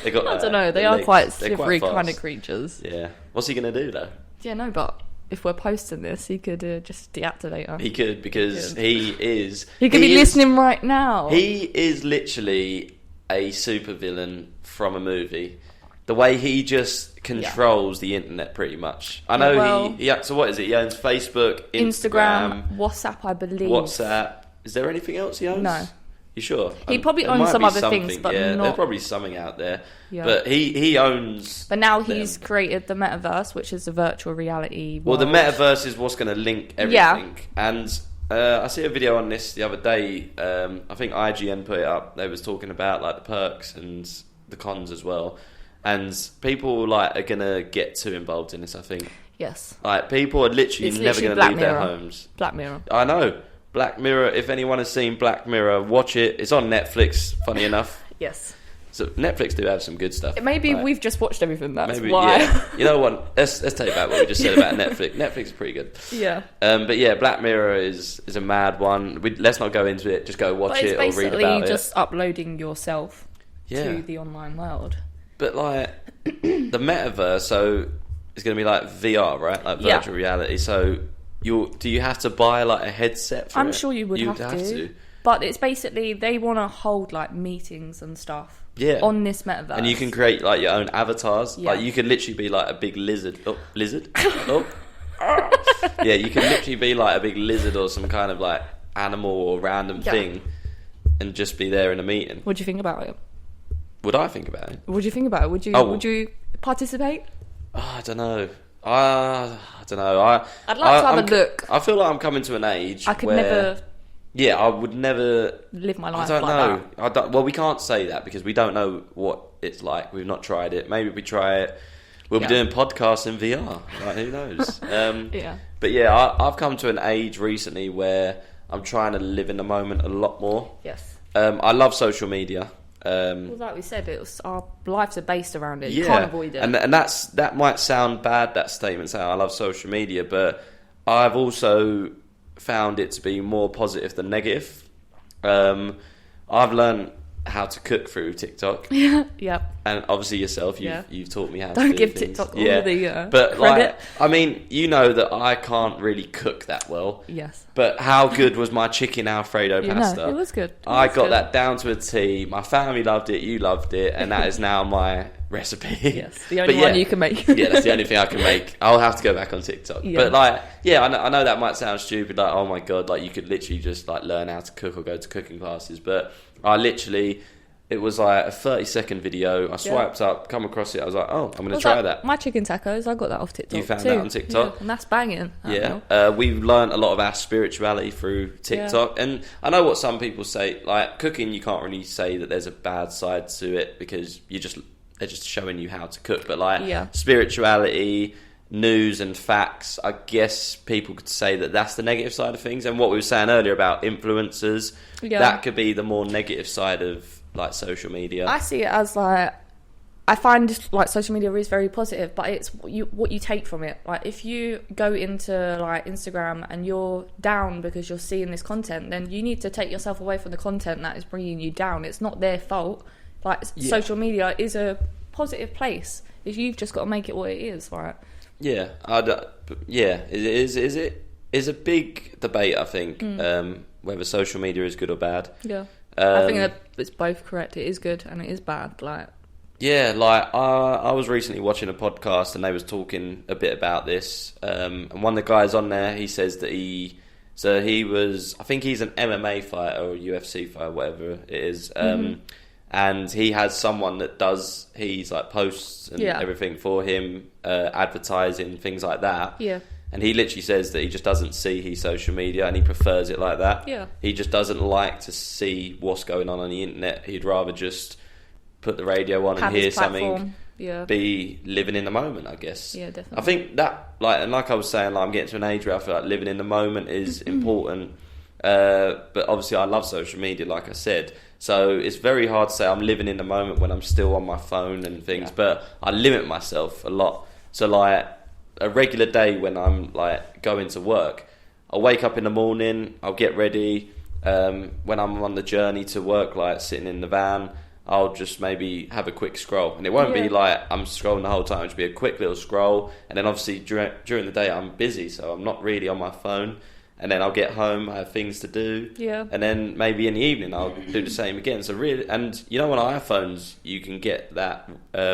Speaker 1: They got.
Speaker 2: I don't know. They are quite slippery kind of creatures.
Speaker 1: Yeah. What's he going to do though?
Speaker 2: Yeah, no, but if we're posting this, he could just deactivate her.
Speaker 1: He could because he is.
Speaker 2: He could be listening right now.
Speaker 1: He is literally a supervillain from a movie. The way he just controls the internet, pretty much. I know so what is it? He owns Facebook, Instagram,
Speaker 2: WhatsApp, I believe.
Speaker 1: WhatsApp. Is there anything else he owns?
Speaker 2: No.
Speaker 1: You sure?
Speaker 2: He probably owns some other things, but not.
Speaker 1: There's probably something out there. Yeah. But he owns.
Speaker 2: But now he's created the metaverse, which is a virtual reality world.
Speaker 1: Well, the metaverse is what's going to link everything. Yeah. And I see a video on this the other day. I think IGN put it up. They was talking about like the perks and the cons as well. And people like are gonna get too involved in this. I think. Yes. Like people are literally never gonna leave their homes.
Speaker 2: Black Mirror.
Speaker 1: I know. Black Mirror. If anyone has seen Black Mirror, watch it. It's on Netflix. Funny enough.
Speaker 2: Yes.
Speaker 1: So Netflix do have some good stuff.
Speaker 2: Maybe we've just watched everything. That's why.
Speaker 1: Yeah. You know what? Let's take back what we just said about Netflix. Netflix is pretty good.
Speaker 2: Yeah.
Speaker 1: But yeah, Black Mirror is a mad one. Let's not go into it. Just go watch it or read about it.
Speaker 2: It's basically just uploading yourself to the online world.
Speaker 1: But like the metaverse, so it's going to be like VR, right? Like virtual reality. So do you have to buy like a headset for it?
Speaker 2: I'm sure you would have to. But it's basically they want to hold like meetings and stuff on this metaverse.
Speaker 1: And you can create like your own avatars. Yeah. Like you could literally be like a big lizard. Lizard? Yeah, you can literally be like a big lizard or some kind of like animal or random thing and just be there in a meeting.
Speaker 2: What do you think about it?
Speaker 1: Would I think about it?
Speaker 2: What do you think about it? Would you participate?
Speaker 1: I don't know. I don't know.
Speaker 2: I'd like to have a look.
Speaker 1: I feel like I'm coming to an age
Speaker 2: I could never.
Speaker 1: Yeah, I would never
Speaker 2: live my life.
Speaker 1: I don't know. That. Well, we can't say that because we don't know what it's like. We've not tried it. Maybe we try it. We'll be doing podcasts in VR. Like, who knows?
Speaker 2: Yeah.
Speaker 1: But yeah, I've come to an age recently where I'm trying to live in the moment a lot more.
Speaker 2: Yes.
Speaker 1: I love social media.
Speaker 2: Well, like we said, our lives are based around it. You can't avoid it.
Speaker 1: And that might sound bad, that statement, saying I love social media, but I've also found it to be more positive than negative. I've learned how to cook through TikTok.
Speaker 2: Yep.
Speaker 1: And obviously yourself, you've taught me how to do
Speaker 2: Don't give
Speaker 1: things.
Speaker 2: TikTok all the
Speaker 1: but
Speaker 2: credit.
Speaker 1: like, I mean, you know that I can't really cook that well.
Speaker 2: Yes.
Speaker 1: But how good was my chicken Alfredo pasta?
Speaker 2: No, it was good.
Speaker 1: I got that down to a T. My family loved it. You loved it, and that is now my recipe.
Speaker 2: Yes, the only one you can make.
Speaker 1: Yeah, that's the only thing I can make. I'll have to go back on TikTok.
Speaker 2: Yeah.
Speaker 1: But like, yeah, I know that might sound stupid. Like, oh my god, like you could literally just like learn how to cook or go to cooking classes. But I literally. It was like a 30-second video. I swiped up, come across it. I was like, oh, I'm going to try that.
Speaker 2: My chicken tacos, I got that off TikTok.
Speaker 1: You found that on TikTok?
Speaker 2: Yeah, and that's banging.
Speaker 1: We've learned a lot of our spirituality through TikTok. And I know what some people say, like cooking, you can't really say that there's a bad side to it because they're just showing you how to cook. But like spirituality, news and facts, I guess people could say that that's the negative side of things. And what we were saying earlier about influencers, that could be the more negative side of like social media.
Speaker 2: I see it as like, I find like social media is very positive, but it's what you take from it. Like if you go into like Instagram and you're down because you're seeing this content, then you need to take yourself away from the content that is bringing you down. It's not their fault. Like social media is a positive place. If you've just got to make it what it is, right?
Speaker 1: Yeah, it is a big debate. I think whether social media is good or bad.
Speaker 2: Yeah. I think that it's both correct. It is good and it is bad. Like,
Speaker 1: yeah, like I was recently watching a podcast and they was talking a bit about this. And one of the guys on there, he says that he was, I think he's an MMA fighter or UFC fighter, whatever it is. And he has someone that does his like posts and everything for him, advertising, things like that.
Speaker 2: Yeah.
Speaker 1: And he literally says that he just doesn't see his social media and he prefers it like that.
Speaker 2: Yeah.
Speaker 1: He just doesn't like to see what's going on the internet. He'd rather just put the radio on and hear something. Yeah. Be living in the moment, I guess.
Speaker 2: Yeah, definitely.
Speaker 1: I think that, like I was saying, like I'm getting to an age where I feel like living in the moment is important. But obviously I love social media, like I said. So it's very hard to say I'm living in the moment when I'm still on my phone and things. But I limit myself a lot. So like, a regular day when I'm like going to work, I'll wake up in the morning, I'll get ready. When I'm on the journey to work, like sitting in the van, I'll just maybe have a quick scroll. And it won't be like I'm scrolling the whole time, it'll just be a quick little scroll. And then obviously during the day I'm busy, so I'm not really on my phone. And then I'll get home, I have things to do.
Speaker 2: Yeah.
Speaker 1: And then maybe in the evening I'll do the same again. So really, and you know on iPhones you can get that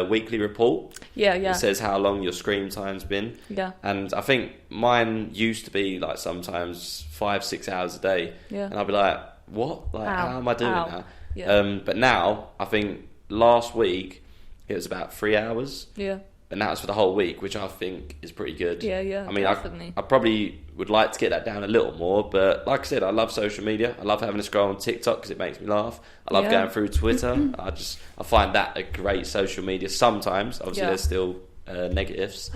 Speaker 1: weekly report.
Speaker 2: Yeah.
Speaker 1: It says how long your screen time's been.
Speaker 2: Yeah.
Speaker 1: And I think mine used to be like sometimes 5-6 hours a day.
Speaker 2: Yeah.
Speaker 1: And I'll be like, what? Like, how am I doing now?
Speaker 2: Yeah.
Speaker 1: But now, I think last week it was about 3 hours.
Speaker 2: Yeah.
Speaker 1: And that was for the whole week, which I think is pretty good.
Speaker 2: Yeah,
Speaker 1: I mean,
Speaker 2: definitely.
Speaker 1: I probably would like to get that down a little more, but like I said, I love social media. I love having a scroll on TikTok because it makes me laugh. I love going through Twitter. I find that a great social media. Sometimes, obviously, there's still negatives.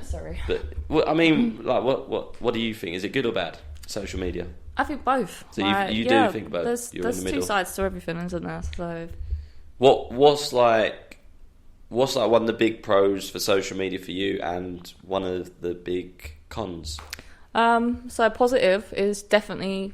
Speaker 2: Sorry.
Speaker 1: But I mean, like, what do you think? Is it good or bad? Social media.
Speaker 2: I think both.
Speaker 1: So you do think both.
Speaker 2: There's
Speaker 1: in the middle.
Speaker 2: two sides to everything, isn't there? So
Speaker 1: what's one of the big pros for social media for you, and one of the big cons?
Speaker 2: So positive is definitely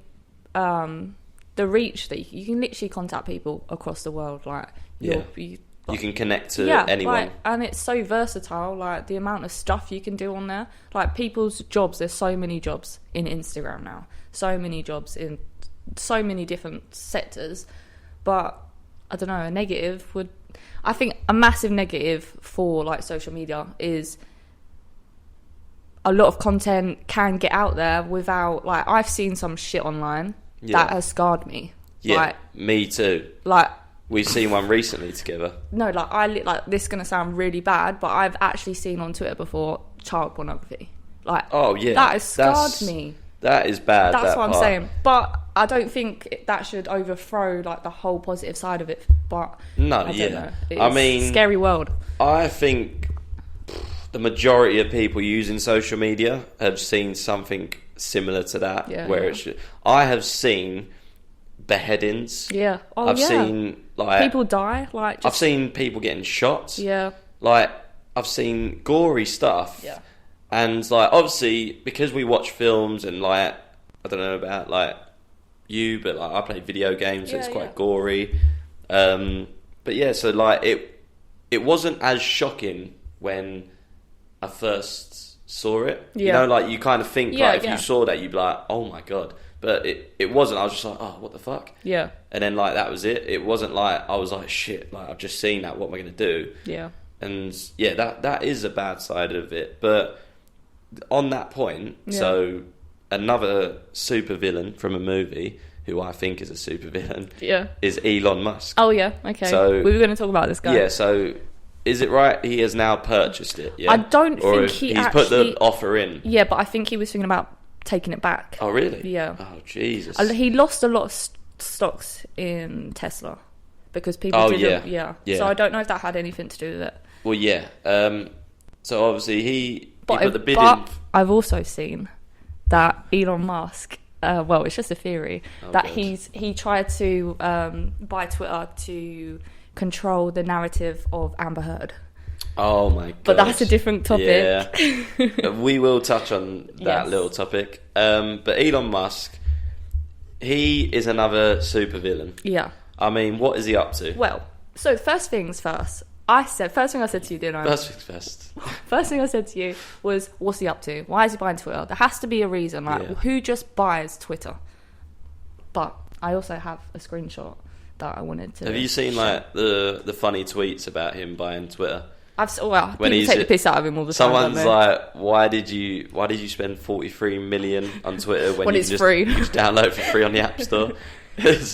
Speaker 2: the reach that you can literally contact people across the world. Like you
Speaker 1: can connect to anyone.
Speaker 2: Like, and it's so versatile. Like the amount of stuff you can do on there. Like people's jobs. There's so many jobs in Instagram now. So many jobs in so many different sectors. But I don't know. I think a massive negative for like social media is a lot of content can get out there without, like, I've seen some shit online that has scarred me.
Speaker 1: Yeah,
Speaker 2: like,
Speaker 1: me too.
Speaker 2: Like,
Speaker 1: we've seen one recently together.
Speaker 2: No, like this is gonna sound really bad, but I've actually seen on Twitter before child pornography. Like,
Speaker 1: oh yeah,
Speaker 2: that has scarred me.
Speaker 1: That is bad.
Speaker 2: That's what I'm saying. But I don't think that should overthrow like the whole positive side of it. But
Speaker 1: no,
Speaker 2: I don't know. It's
Speaker 1: I mean,
Speaker 2: scary world.
Speaker 1: I think the majority of people using social media have seen something similar to that. I have seen beheadings.
Speaker 2: Yeah. Oh,
Speaker 1: I've seen like
Speaker 2: people die. Like
Speaker 1: I've seen people getting shot.
Speaker 2: Yeah.
Speaker 1: Like I've seen gory stuff.
Speaker 2: Yeah.
Speaker 1: And like obviously because we watch films and like I don't know about like you, but like I play video games, so it's quite gory. But yeah, so like it wasn't as shocking when I first saw it.
Speaker 2: Yeah.
Speaker 1: You know, like you kind of think if
Speaker 2: yeah.
Speaker 1: you saw that, you'd be like, oh my God. But it wasn't. I was just like, oh, what the fuck?
Speaker 2: Yeah.
Speaker 1: And then like that was it. It wasn't like I was like, shit, like I've just seen that. What am I going to do?
Speaker 2: Yeah.
Speaker 1: And yeah, that is a bad side of it. But on that point, so another supervillain from a movie who I think is a supervillain is Elon Musk.
Speaker 2: Oh yeah, okay. So we were going to talk about this guy.
Speaker 1: Yeah. So is it right he has now purchased it? Yeah.
Speaker 2: I don't think
Speaker 1: he's put the offer in.
Speaker 2: Yeah, but I think he was thinking about taking it back.
Speaker 1: Oh really?
Speaker 2: Yeah.
Speaker 1: Oh Jesus.
Speaker 2: He lost a lot of stocks in Tesla because people didn't. Yeah. So I don't know if that had anything to do with it.
Speaker 1: Well, yeah. So obviously he put the bid in.
Speaker 2: But I've also seen that Elon Musk. Well, it's just a theory that
Speaker 1: God.
Speaker 2: he tried to buy Twitter to control the narrative of Amber Heard.
Speaker 1: Oh my god!
Speaker 2: But that's a different topic.
Speaker 1: Yeah, we will touch on that little topic. But Elon Musk, he is another supervillain.
Speaker 2: Yeah.
Speaker 1: I mean, what is he up to?
Speaker 2: Well, so first things first. First thing I said to you, didn't I?
Speaker 1: First things first.
Speaker 2: First thing I said to you was, what's he up to? Why is he buying Twitter? There has to be a reason. Like, who just buys Twitter? But I also have a screenshot that I wanted to.
Speaker 1: Have you seen like the funny tweets about him buying Twitter?
Speaker 2: People take the piss out of him all the time.
Speaker 1: Someone's like, why did you spend 43 million on Twitter when
Speaker 2: it's free?
Speaker 1: You just download for free on the App Store?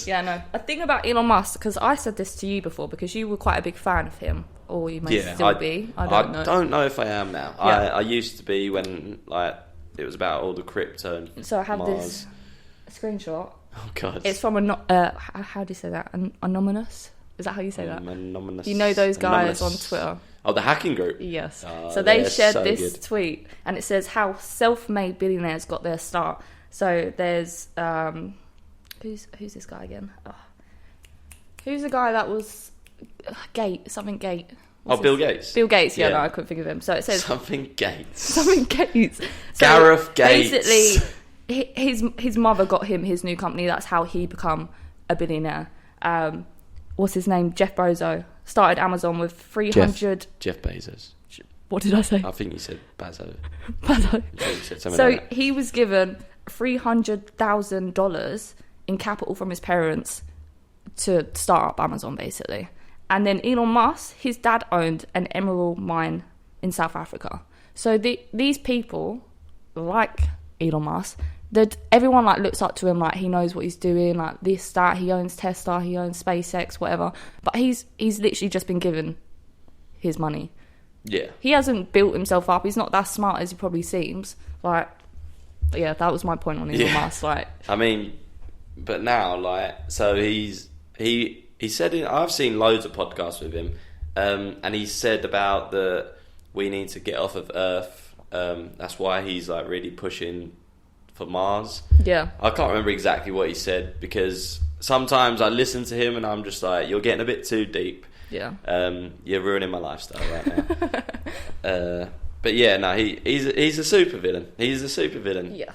Speaker 2: Yeah, no. A thing about Elon Musk, because I said this to you before, because you were quite a big fan of him, or you may still be. I
Speaker 1: don't know if I am now.
Speaker 2: Yeah.
Speaker 1: I used to be when like it was about all the crypto. And
Speaker 2: so I have
Speaker 1: Mars.
Speaker 2: this screenshot.
Speaker 1: Oh god!
Speaker 2: It's from how do you say that? Anonymous? Is that how you say that?
Speaker 1: Anonymous.
Speaker 2: You know those guys on Twitter?
Speaker 1: Oh, the hacking group.
Speaker 2: Yes. So they shared this tweet, and it says how self-made billionaires got their start. So there's who's this guy again? Oh. Who's the guy that was Gate?
Speaker 1: Bill Gates.
Speaker 2: Bill Gates. Yeah, no, I couldn't think of him. So it says
Speaker 1: something Gates.
Speaker 2: Something Gates. So
Speaker 1: Gareth Gates.
Speaker 2: Basically, his mother got him his new company. That's how he become a billionaire. What's his name? Jeff Bezos started Amazon with 300.
Speaker 1: Jeff Bezos.
Speaker 2: What did I say?
Speaker 1: I think you said Bezos.
Speaker 2: Bezos.
Speaker 1: Yeah, you said something
Speaker 2: so
Speaker 1: like that.
Speaker 2: He was given $300,000 in capital from his parents to start up Amazon, basically. And then Elon Musk, his dad owned an emerald mine in South Africa. So these people, like Elon Musk, that everyone like looks up to him, like he knows what he's doing, like this, that. He owns Tesla, he owns SpaceX, whatever. But he's literally just been given his money.
Speaker 1: Yeah. He
Speaker 2: hasn't built himself up. He's not that smart as he probably seems. Like, yeah, that was my point on Elon Musk. Like,
Speaker 1: I mean, but now, like, so he said I've seen loads of podcasts with him, and he said about we need to get off of Earth. That's why he's like really pushing for Mars.
Speaker 2: Yeah.
Speaker 1: I can't remember exactly what he said because sometimes I listen to him and I'm just like, you're getting a bit too deep.
Speaker 2: Yeah.
Speaker 1: You're ruining my lifestyle right now. But yeah, no, he's a supervillain. He's a supervillain.
Speaker 2: Yeah.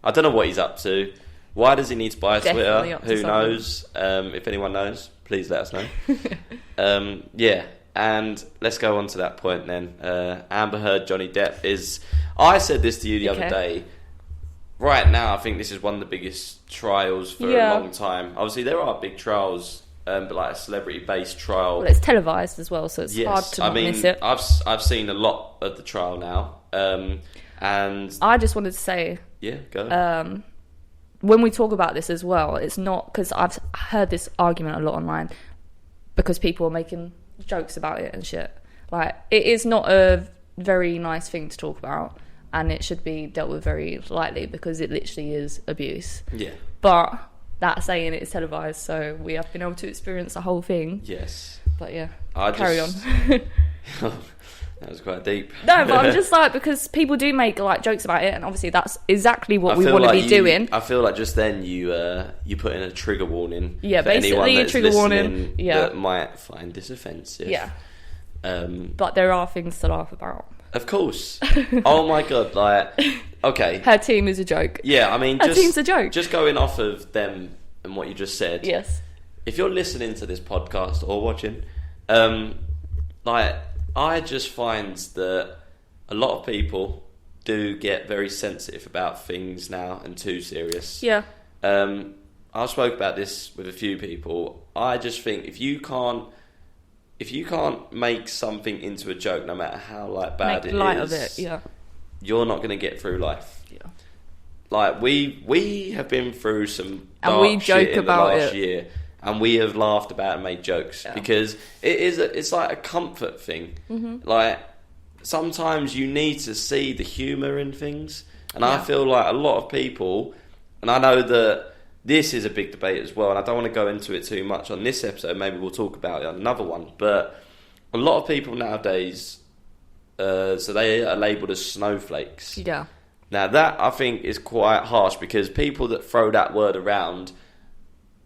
Speaker 1: I don't know what he's up to. Why does he need to buy
Speaker 2: Definitely
Speaker 1: Twitter? Who knows? If anyone knows, please let us know. Yeah, and let's go on to that point then. Amber Heard, Johnny Depp is... I said this to you the other day. Right now, I think this is one of the biggest trials for a long time. Obviously, there are big trials, but like a celebrity-based trial.
Speaker 2: Well, it's televised as well, so it's hard to not miss it.
Speaker 1: I've seen a lot of the trial now, and
Speaker 2: I just wanted to say,
Speaker 1: go.
Speaker 2: When we talk about this as well, it's not because I've heard this argument a lot online because people are making jokes about it and shit. Like, it is not a very nice thing to talk about, and it should be dealt with very lightly because it literally is abuse. Yeah. But that saying, it is televised, so we have been able to experience the whole thing.
Speaker 1: Yes.
Speaker 2: But yeah, carry on.
Speaker 1: That was quite deep.
Speaker 2: No, but I'm just like, because people do make like jokes about it, and obviously that's exactly what we want to be doing.
Speaker 1: I feel like just then you put in a trigger warning.
Speaker 2: Yeah,
Speaker 1: for
Speaker 2: basically
Speaker 1: anyone that's
Speaker 2: trigger warning. Yeah,
Speaker 1: that might find this offensive.
Speaker 2: Yeah. But there are things to laugh about.
Speaker 1: Of course. Oh my god! Like, okay.
Speaker 2: Her team is a joke.
Speaker 1: Yeah, I mean,
Speaker 2: her team's a joke.
Speaker 1: Just going off of them and what you just said.
Speaker 2: Yes.
Speaker 1: if you're listening to this podcast or watching, like, I just find that a lot of people do get very sensitive about things now and too serious.
Speaker 2: Yeah.
Speaker 1: I've spoke about this with a few people. I just think if you can't make something into a joke, no matter how like bad
Speaker 2: make
Speaker 1: it
Speaker 2: light
Speaker 1: is,
Speaker 2: of it, yeah,
Speaker 1: you're not going to get through life.
Speaker 2: Yeah.
Speaker 1: Like we have been through some
Speaker 2: and
Speaker 1: dark
Speaker 2: we joke
Speaker 1: shit in
Speaker 2: about
Speaker 1: the last year, and we have laughed about it and made jokes because it's like a comfort thing. Mm-hmm. Like sometimes you need to see the humour in things, and I feel like a lot of people, and I know that this is a big debate as well, and I don't want to go into it too much on this episode. Maybe we'll talk about it on another one. But a lot of people nowadays, so they are labelled as snowflakes.
Speaker 2: Yeah.
Speaker 1: Now that I think is quite harsh because people that throw that word around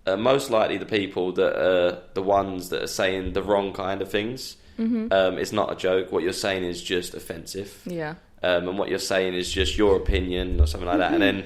Speaker 1: are most likely the people that are the ones that are saying the wrong kind of things. Mm-hmm. It's not a joke. What you're saying is just offensive.
Speaker 2: Yeah.
Speaker 1: And what you're saying is just your opinion or something like that. And then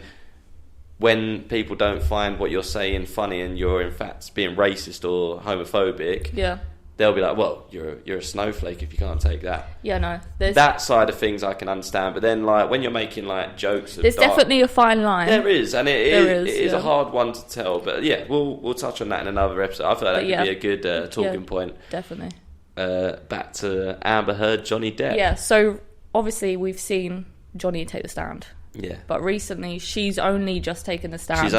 Speaker 1: when people don't find what you're saying funny and you're in fact being racist or homophobic, they'll be like, well, you're a snowflake if you can't take that.
Speaker 2: Yeah, no.
Speaker 1: That side of things I can understand, but then like when you're making like jokes,
Speaker 2: there's definitely a fine line.
Speaker 1: There is, and it is a hard one to tell. But yeah, we'll touch on that in another episode. I feel like that could be a good talking point.
Speaker 2: Definitely.
Speaker 1: Back to Amber Heard, Johnny Depp.
Speaker 2: Yeah. So obviously we've seen Johnny take the stand.
Speaker 1: Yeah.
Speaker 2: But recently she's only just taken the stand.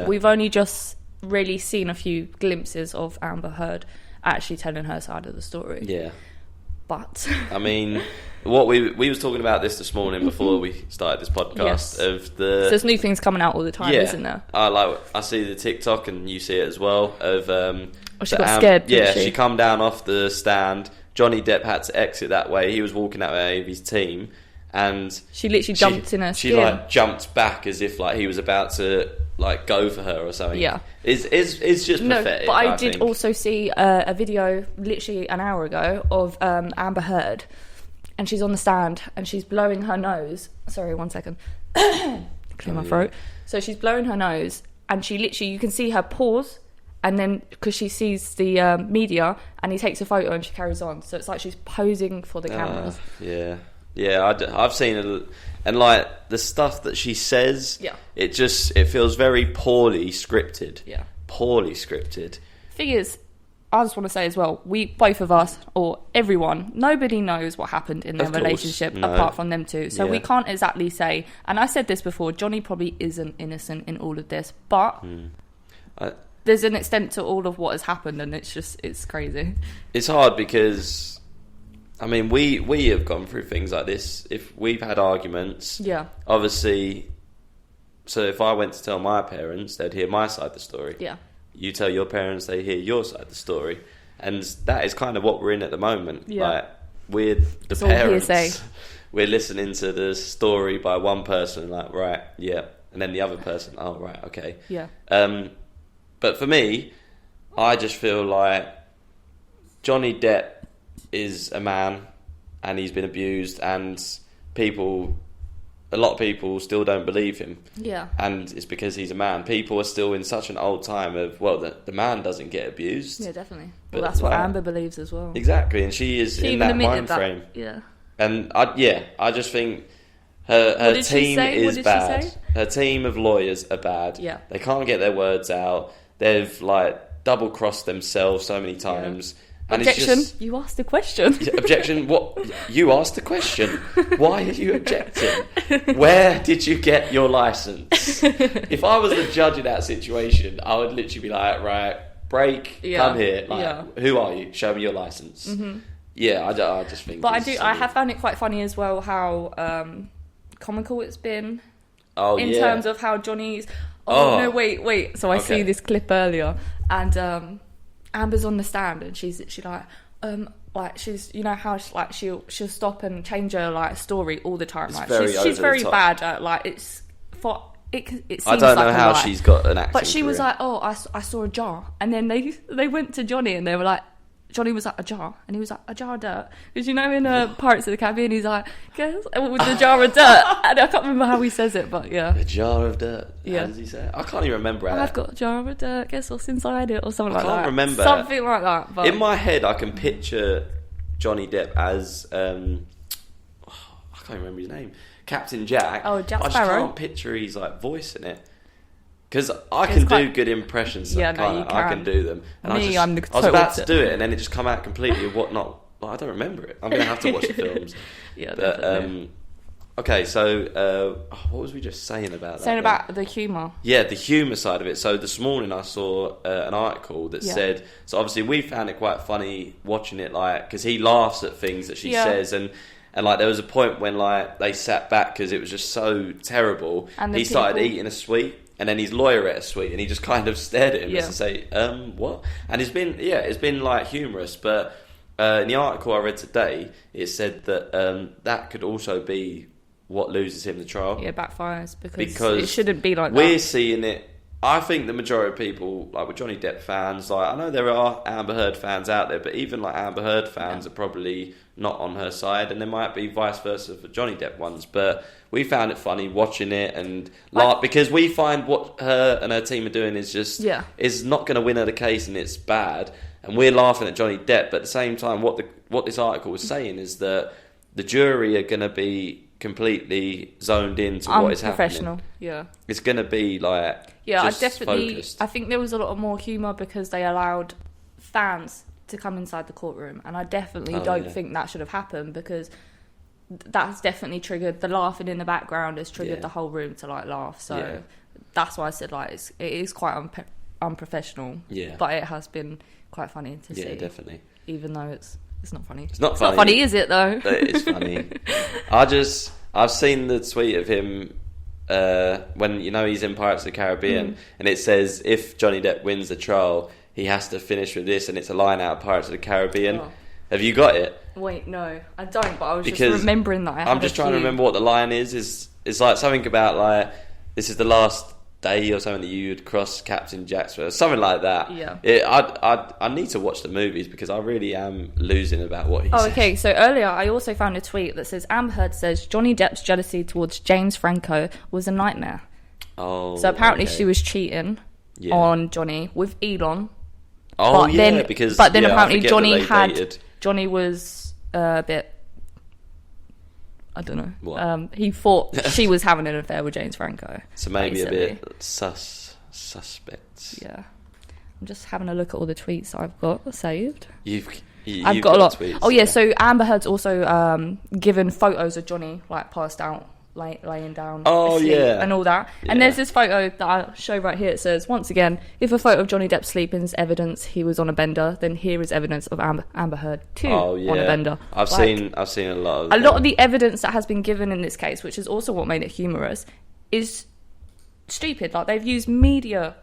Speaker 2: We've only just really seen a few glimpses of Amber Heard actually telling her side of the story. Yeah. But
Speaker 1: I mean, what we was talking about this morning before we started this podcast of the.
Speaker 2: So there's new things coming out all the time, isn't there?
Speaker 1: I see the TikTok and you see it as well of.
Speaker 2: She got scared.
Speaker 1: She come down off the stand. Johnny Depp had to exit that way. He was walking that way with his team, and
Speaker 2: she literally jumped in her skin.
Speaker 1: She like jumped back as if like he was about to like go for her or something. Yeah, it's just pathetic.
Speaker 2: But I did also see a video literally an hour ago of Amber Heard, and she's on the stand and she's blowing her nose. Sorry, 1 second. Clear my throat. So she's blowing her nose, and she literally, you can see her pause. And then, because she sees the media, and he takes a photo and she carries on. So it's like she's posing for the cameras.
Speaker 1: I've seen it. And like, the stuff that she says, it feels very poorly scripted. Yeah. Poorly scripted.
Speaker 2: Thing is, I just want to say as well, both of us, or everyone, nobody knows what happened in their relationship apart from them two. So we can't exactly say, and I said this before, Johnny probably isn't innocent in all of this, but... there's an extent to all of what has happened, and it's crazy. It's
Speaker 1: hard because, I mean, we have gone through things like this. If we've had arguments, obviously, so if I went to tell my parents, they'd hear my side of the story. Yeah. You tell your parents, they hear your side of the story. And that is kind of what we're in at the moment. Yeah. Like, we're the parents. We're listening to the story by one person, like, right, yeah. And then the other person, oh, right, okay. Yeah. But for me, I just feel like Johnny Depp is a man and he's been abused, and a lot of people still don't believe him. Yeah. And it's because he's a man. People are still in such an old time of, well, the man doesn't get abused.
Speaker 2: Yeah, definitely. Well, that's what Amber believes as well.
Speaker 1: Exactly, and she is in that mind frame. Yeah. And I just think her team is bad. Her team of lawyers are bad. Yeah. They can't get their words out. They've like double-crossed themselves so many times. Yeah. And
Speaker 2: objection! It's just, you asked a question.
Speaker 1: Objection! What? You asked a question. Why are you objecting? Where did you get your license? If I was the judge in that situation, I would literally be like, right, break, come here. Like, who are you? Show me your license. Mm-hmm. Yeah, I just think.
Speaker 2: But I have found it quite funny as well how comical it's been. Oh, in terms of how Johnny's. Oh no! Wait. So I see this clip earlier, and Amber's on the stand, and she's like she's, you know how she'll stop and change her like story all the time. Like she's very bad at like it's for it. It seems
Speaker 1: I don't know how she's got an acting
Speaker 2: But she
Speaker 1: career.
Speaker 2: Was like, oh, I saw a jar, and then they went to Johnny and they were like, Johnny was like, a jar, and he was like, a jar of dirt. Because you know in Pirates of the Caribbean, he's like, guess with the jar of dirt. And I can't remember how he says it, but yeah.
Speaker 1: A jar of dirt.
Speaker 2: Yeah.
Speaker 1: How does he say it? I can't even remember how.
Speaker 2: I've got a jar of dirt. Guess what's inside it, or something like that.
Speaker 1: I can't remember.
Speaker 2: Something like that. But
Speaker 1: in my head, I can picture Johnny Depp as I can't remember his name, Captain Jack.
Speaker 2: Oh, Jack
Speaker 1: I just
Speaker 2: Sparrow.
Speaker 1: can't picture his like voice in it. Because I can do good impressions.
Speaker 2: Yeah, no, you can.
Speaker 1: I can do them. And
Speaker 2: I'm the
Speaker 1: I was about
Speaker 2: opposite.
Speaker 1: to do it, and then it just come out completely whatnot. Well, I don't remember it. I'm going to have to watch the films.
Speaker 2: Yeah,
Speaker 1: but,
Speaker 2: definitely.
Speaker 1: okay, so what was we just saying about that?
Speaker 2: Saying about the humour.
Speaker 1: Yeah, the humour side of it. So this morning I saw an article that said... So obviously we found it quite funny watching it, like... Because he laughs at things that she says, and like there was a point when like they sat back because it was just so terrible. And he started eating a sweet. And then his lawyer ate a sweet, and he just kind of stared at him and say, what? And it's been like humorous, but in the article I read today, it said that that could also be what loses him the trial. Yeah,
Speaker 2: backfires, because it shouldn't be like that.
Speaker 1: We're seeing it. I think the majority of people, like with Johnny Depp fans, like I know there are Amber Heard fans out there, but even like Amber Heard fans are probably not on her side, and there might be vice versa for Johnny Depp ones. But we found it funny watching it, and because we find what her and her team are doing is just is not going to win her the case, and it's bad, and we're laughing at Johnny Depp. But at the same time, what this article was saying is that the jury are going to be completely zoned into what is happening.
Speaker 2: Unprofessional, yeah.
Speaker 1: It's going to be like
Speaker 2: I
Speaker 1: just focused.
Speaker 2: I think there was a lot more humour because they allowed fans to come inside the courtroom, and I definitely don't think that should have happened, because that's definitely triggered the laughing in the background, has triggered the whole room to like laugh. So that's why I said like it is quite unprofessional. Yeah, but it has been quite funny to see.
Speaker 1: Yeah, definitely.
Speaker 2: Even though it's not funny.
Speaker 1: It's not
Speaker 2: funny, is it though?
Speaker 1: It's funny. I've seen the tweet of him when he's in Pirates of the Caribbean, and it says if Johnny Depp wins the trial, he has to finish with this, and it's a line out of Pirates of the Caribbean. Oh. Have you got it?
Speaker 2: Wait, no, I don't. But I was just remembering that.
Speaker 1: I'm just trying to remember what the line is. It's like something about like this is the last day or something that you'd cross Captain Jack's, something like that. Yeah. I need to watch the movies because I really am losing about what he says.
Speaker 2: Okay. So earlier I also found a tweet that says Amber Heard says Johnny Depp's jealousy towards James Franco was a nightmare.
Speaker 1: Oh.
Speaker 2: So apparently she was cheating on Johnny with Elon.
Speaker 1: Oh,
Speaker 2: but then apparently Johnny was a bit, I don't know. What? He thought she was having an affair with James Franco.
Speaker 1: So maybe basically. A bit suspect.
Speaker 2: Yeah. I'm just having a look at all the tweets I've got saved.
Speaker 1: I've got a lot. Tweets,
Speaker 2: oh yeah, so Amber Heard's also given photos of Johnny like passed out, laying down asleep and all that. Yeah. And there's this photo that I'll show right here. It says, once again, if a photo of Johnny Depp sleeping is evidence he was on a bender, then here is evidence of Amber Heard too on a bender.
Speaker 1: I've seen a lot
Speaker 2: of the evidence that has been given in this case, which is also what made it humorous, is stupid. Like they've used media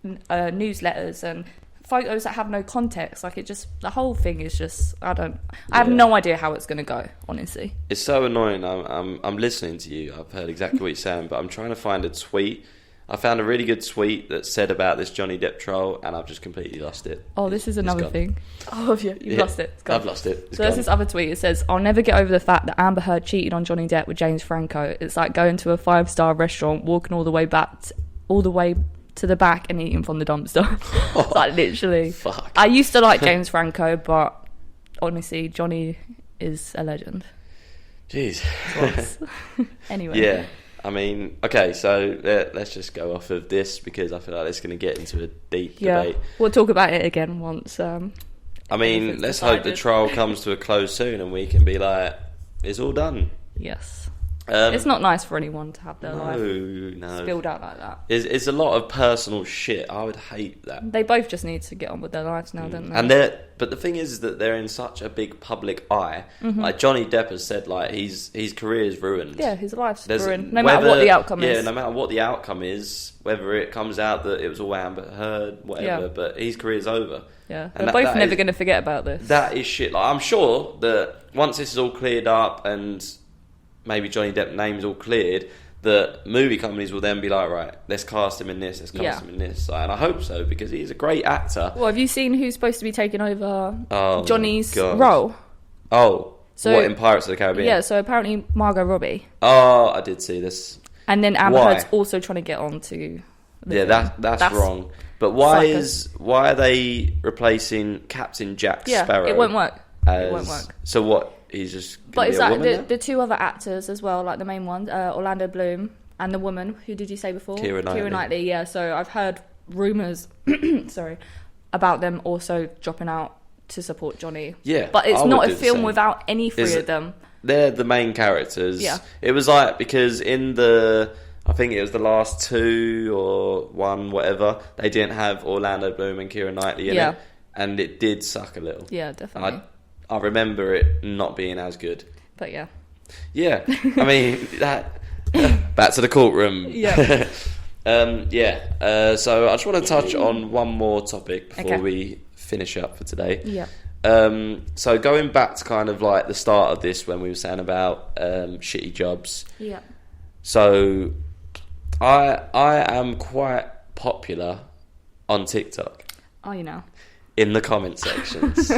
Speaker 2: newsletters and photos that have no context. Like the whole thing is just I have no idea how it's going to go, honestly.
Speaker 1: It's so annoying. I'm listening to you. I've heard exactly what you're saying, but I'm trying to find a tweet. I found a really good tweet that said about this Johnny Depp trial, and I've just completely lost it.
Speaker 2: Oh, this is another thing. Oh, you've lost it. It's gone.
Speaker 1: I've lost it.
Speaker 2: So there's this other tweet. It says, I'll never get over the fact that Amber Heard cheated on Johnny Depp with James Franco. It's like going to a 5-star restaurant, walking all the way to the back and eating from the dumpster. Like literally.
Speaker 1: Fuck.
Speaker 2: I used to like James Franco, but honestly, Johnny is a legend.
Speaker 1: Jeez.
Speaker 2: Anyway.
Speaker 1: Yeah. I mean, okay, so let's just go off of this because I feel like it's going to get into a deep debate.
Speaker 2: We'll talk about it again once.
Speaker 1: I mean, let's hope the trial comes to a close soon and we can be like, it's all done.
Speaker 2: Yes. It's not nice for anyone to have their life
Speaker 1: spilled
Speaker 2: out like that.
Speaker 1: It's a lot of personal shit. I would hate that.
Speaker 2: They both just need to get on with their lives now, don't they?
Speaker 1: But the thing is that they're in such a big public eye. Mm-hmm. Like Johnny Depp has said, like his career is ruined.
Speaker 2: Yeah, his life's ruined. No matter what the outcome is.
Speaker 1: Yeah, no matter what the outcome is, whether it comes out that it was all Amber Heard, whatever. Yeah. But his career's over.
Speaker 2: Yeah, they're both never going to forget about this.
Speaker 1: That is shit. Like I'm sure that once this is all cleared up and maybe Johnny Depp's name's all cleared, that movie companies will then be like, right, let's cast him in this, let's cast him in this. And I hope so, because he's a great actor.
Speaker 2: Well, have you seen who's supposed to be taking over Johnny's
Speaker 1: God.
Speaker 2: role?
Speaker 1: Oh,
Speaker 2: so,
Speaker 1: what, in Pirates of the Caribbean?
Speaker 2: Yeah, so apparently Margot Robbie.
Speaker 1: Oh, I did see this.
Speaker 2: And then Amber Heard's also trying to get on to...
Speaker 1: That's wrong. But why are they replacing Captain Jack Sparrow?
Speaker 2: It won't work. It won't work.
Speaker 1: So what? He's just gonna
Speaker 2: But
Speaker 1: be
Speaker 2: it's
Speaker 1: a
Speaker 2: like
Speaker 1: woman
Speaker 2: the two other actors as well, like the main ones, Orlando Bloom and the woman, who did you say before?
Speaker 1: Keira Knightley.
Speaker 2: Yeah, so I've heard rumours about them also dropping out to support Johnny.
Speaker 1: Yeah.
Speaker 2: But it's not a film without any three of them.
Speaker 1: They're the main characters.
Speaker 2: Yeah.
Speaker 1: It was like, because in I think it was the last 2 or 1, whatever, they didn't have Orlando Bloom and Keira Knightley in it. And it did suck a little.
Speaker 2: Yeah, definitely.
Speaker 1: I remember it not being as good.
Speaker 2: But yeah.
Speaker 1: Yeah. I mean, that... Back to the courtroom.
Speaker 2: Yeah.
Speaker 1: So I just want to touch on one more topic before we finish up for today.
Speaker 2: Yeah.
Speaker 1: So going back to kind of like the start of this, when we were saying about shitty jobs.
Speaker 2: Yeah.
Speaker 1: So I am quite popular on TikTok.
Speaker 2: Oh, you know.
Speaker 1: In the comment sections.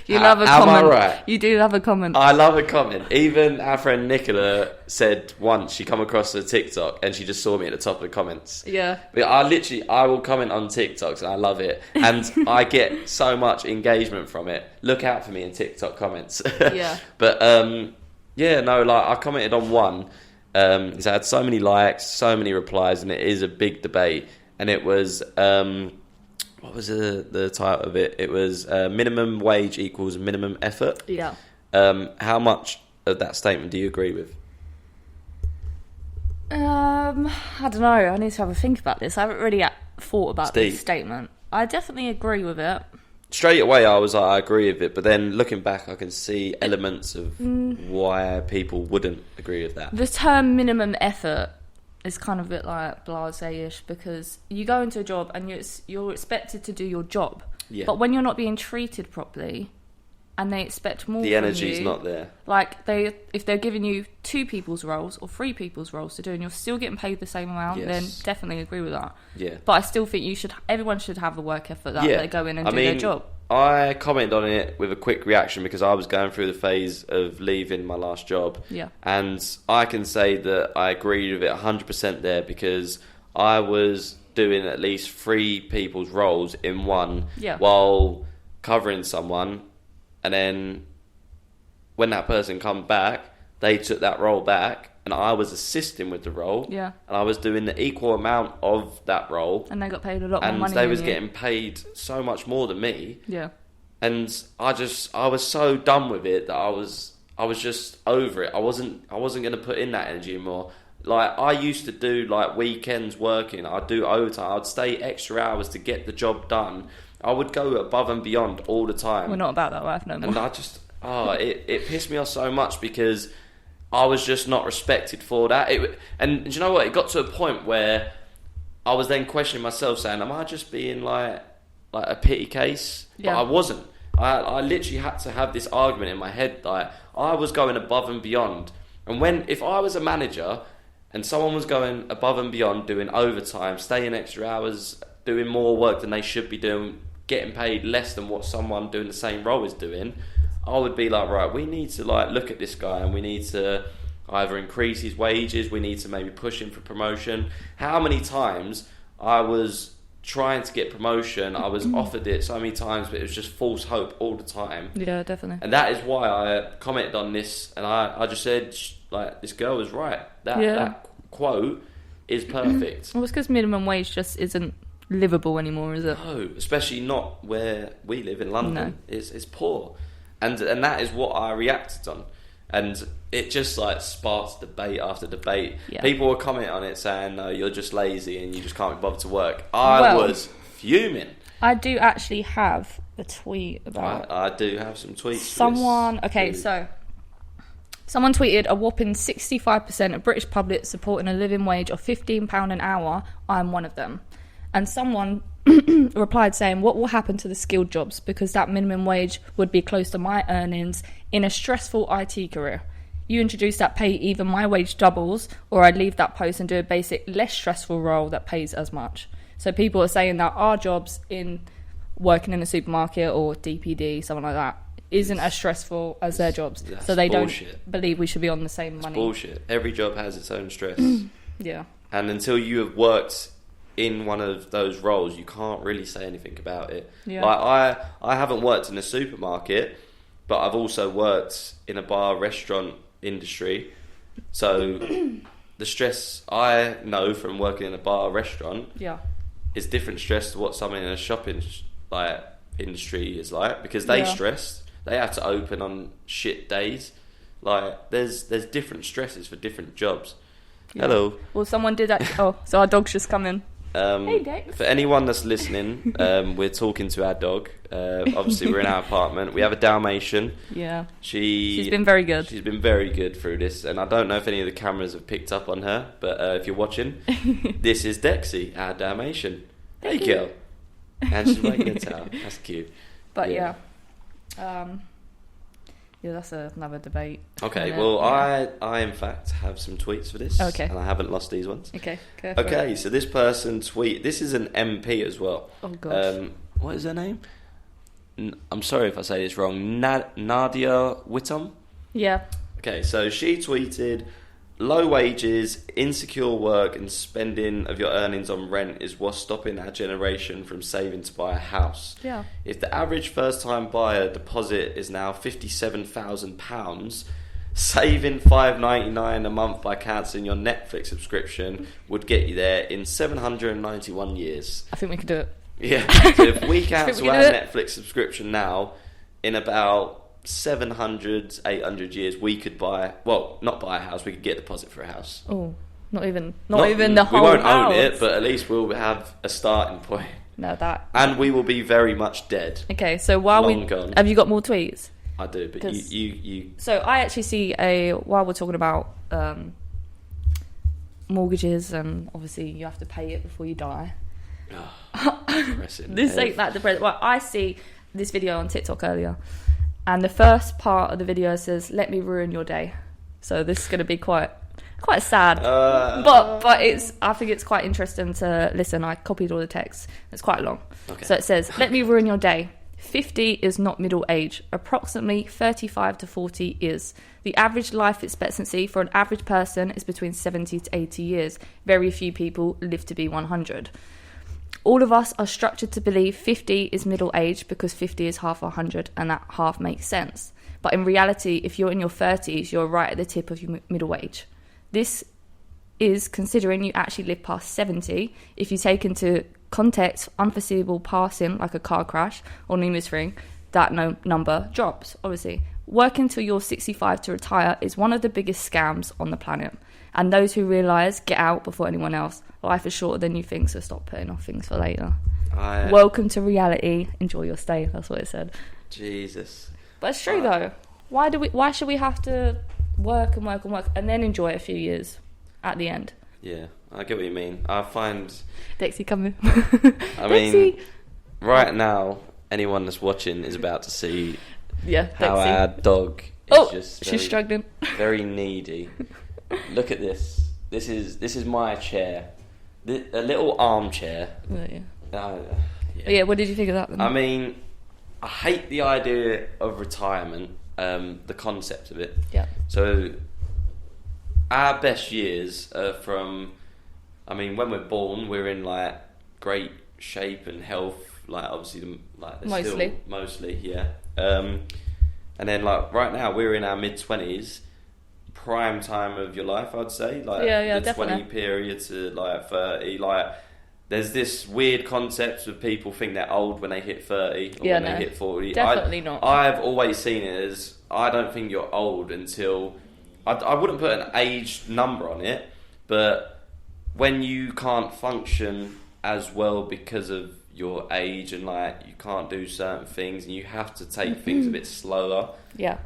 Speaker 2: You love a comment.
Speaker 1: Am I right?
Speaker 2: You do love a comment.
Speaker 1: I love a comment. Even our friend Nicola said once she come across a TikTok and she just saw me at the top of the comments.
Speaker 2: Yeah.
Speaker 1: But I will comment on TikToks and I love it. And I get so much engagement from it. Look out for me in TikTok comments.
Speaker 2: Yeah.
Speaker 1: But I commented on one. It's had so many likes, so many replies, and it is a big debate. And it was... what was the title of it? It was minimum wage equals minimum effort.
Speaker 2: Yeah.
Speaker 1: How much of that statement do you agree with?
Speaker 2: I don't know. I need to have a think about this. I haven't really thought about this statement. I definitely agree with it.
Speaker 1: Straight away, I was like, I agree with it. But then looking back, I can see elements of why people wouldn't agree with that.
Speaker 2: The term minimum effort is kind of a bit like blasé-ish, because you go into a job and you're expected to do your job.
Speaker 1: Yeah.
Speaker 2: But when you're not being treated properly and they expect more
Speaker 1: the energy's not there.
Speaker 2: Like, if they're giving you 2 people's roles or 3 people's roles to do and you're still getting paid the same amount, then definitely agree with that.
Speaker 1: Yeah.
Speaker 2: But I still think everyone should have the work effort that they go in and do their job.
Speaker 1: I commented on it with a quick reaction because I was going through the phase of leaving my last job.
Speaker 2: Yeah.
Speaker 1: And I can say that I agreed with it 100% there, because I was doing at least 3 people's roles in one while covering someone. And then when that person come back, they took that role back. And I was assisting with the role. Yeah. And I was doing the equal amount of that role.
Speaker 2: And they got paid a lot more money.
Speaker 1: And they was getting paid so much more than me.
Speaker 2: Yeah.
Speaker 1: And I was so done with it that I was just over it. I wasn't going to put in that energy anymore. Like, I used to do like weekends working. I'd do overtime. I'd stay extra hours to get the job done. I would go above and beyond all the time.
Speaker 2: We're not about that life no more.
Speaker 1: And I just, it pissed me off so much, because I was just not respected for that. And do you know what? It got to a point where I was then questioning myself, saying, am I just being like a pity case? Yeah. But I wasn't. I literally had to have this argument in my head. Like, I was going above and beyond. And if I was a manager and someone was going above and beyond, doing overtime, staying extra hours, doing more work than they should be doing, getting paid less than what someone doing the same role is doing, I would be like, right, we need to look at this guy and we need to either increase his wages, we need to maybe push him for promotion. How many times I was trying to get promotion, I was offered it so many times, but it was just false hope all the time.
Speaker 2: Yeah, definitely.
Speaker 1: And that is why I commented on this, and I just said, like, this girl was right. That quote is perfect.
Speaker 2: Well, it's because minimum wage just isn't livable anymore, is it?
Speaker 1: No, especially not where we live in London. No. It's poor. And that is what I reacted on. And it just sparked debate after debate. Yeah. People were commenting on it saying, no, you're just lazy and you just can't be bothered to work. I was fuming.
Speaker 2: I do actually have a tweet about...
Speaker 1: I do have some tweets.
Speaker 2: Someone tweeted, a whopping 65% of British public supporting a living wage of £15 an hour. I'm one of them. And someone replied saying, what will happen to the skilled jobs, because that minimum wage would be close to my earnings in a stressful IT career. you introduce that pay, either my wage doubles or I leave that post and do a basic, less stressful role that pays as much. So people are saying that our jobs in working in a supermarket or DPD, something like that, isn't as stressful as their jobs. So they bullshit. Don't believe we should be on the same money.
Speaker 1: Bullshit. Every job has its own stress.
Speaker 2: Yeah.
Speaker 1: And until you have worked in one of those roles, you can't really say anything about it.
Speaker 2: Yeah.
Speaker 1: Like I haven't worked in a supermarket, but I've also worked in a bar restaurant industry. So the stress I know from working in a bar restaurant is different stress to what someone in a shopping industry is like, because they stress. They have to open on shit days. Like there's different stresses for different jobs. Yeah. Hello.
Speaker 2: Well, someone did actually. Oh, so our dog's just come in. Hey, Dex.
Speaker 1: For anyone that's listening, we're talking to our dog. Obviously, we're in our apartment. We have a Dalmatian.
Speaker 2: Yeah.
Speaker 1: She's
Speaker 2: been very good.
Speaker 1: She's been very good through this, and I don't know if any of the cameras have picked up on her, but if you're watching, this is Dexy, our Dalmatian. Hey, girl. And she's wagging her tail. That's cute.
Speaker 2: But yeah. That's another debate.
Speaker 1: Okay, well, I in fact have some tweets for this.
Speaker 2: Okay.
Speaker 1: And I haven't lost these ones.
Speaker 2: Okay,
Speaker 1: okay, so this person this is an MP as well.
Speaker 2: Oh, gosh.
Speaker 1: What is her name? I'm sorry if I say this wrong. Nadia Whittam?
Speaker 2: Yeah.
Speaker 1: Okay, so she tweeted, low wages, insecure work and spending of your earnings on rent is what's stopping our generation from saving to buy a house.
Speaker 2: Yeah.
Speaker 1: If the average first-time buyer deposit is now £57,000, saving $5.99 a month by cancelling your Netflix subscription would get you there in 791 years.
Speaker 2: I think we could do it.
Speaker 1: Yeah. So if we cancel our Netflix subscription now, in about 700, 800 years, we could not buy a house, we could get a deposit for a house.
Speaker 2: Oh, not even the whole house.
Speaker 1: We won't own it, but at least we'll have a starting point.
Speaker 2: No, that.
Speaker 1: And we will be very much dead.
Speaker 2: Okay, so
Speaker 1: gone.
Speaker 2: Have you got more tweets?
Speaker 1: I do, but you.
Speaker 2: So I actually see while we're talking about mortgages, and obviously you have to pay it before you die.
Speaker 1: Depressing.
Speaker 2: This ain't that depressing. Well, I see this video on TikTok earlier. And the first part of the video says, "Let me ruin your day." So this is going to be quite sad, but I think it's quite interesting to listen. I copied all the text. It's quite long.
Speaker 1: Okay.
Speaker 2: So it says, "Let me ruin your day. 50 is not middle age. Approximately 35 to 40 is. The average life expectancy for an average person is between 70 to 80 years. Very few people live to be 100. All of us are structured to believe 50 is middle age because 50 is half 100, and that half makes sense. But in reality, if you're in your 30s, you're right at the tip of your middle age. This is considering you actually live past 70. If you take into context unforeseeable passing, like a car crash or numerous ring, that number drops, obviously. Working till you're 65 to retire is one of the biggest scams on the planet. And those who realise, get out before anyone else. Life is shorter than you think, so stop putting off things for later. Welcome to reality. Enjoy your stay. That's what it said.
Speaker 1: Jesus.
Speaker 2: But it's true though. Why should we have to work and then enjoy it a few years at the end?
Speaker 1: Yeah, I get what you mean. I find
Speaker 2: Dexy coming.
Speaker 1: I mean, right now, anyone that's watching is about to see how our dog is
Speaker 2: she's struggling.
Speaker 1: Very needy. Look at this. This is my chair. A little armchair.
Speaker 2: Yeah, what did you think of that then?
Speaker 1: I mean, I hate the idea of retirement, the concept of it.
Speaker 2: Yeah.
Speaker 1: So, our best years are from, I mean, when we're born, we're in, like, great shape and health, like, obviously, like, mostly, yeah. And then, like, right now, we're in our mid-20s, prime time of your life, I'd say, like the definitely. 20 period to like 30. Like there's this weird concept of people think they're old when they hit 30 or when they hit 40.
Speaker 2: Definitely not.
Speaker 1: I've always seen it as I don't think you're old until I wouldn't put an age number on it, but when you can't function as well because of your age and like you can't do certain things and you have to take things a bit slower.
Speaker 2: Yeah.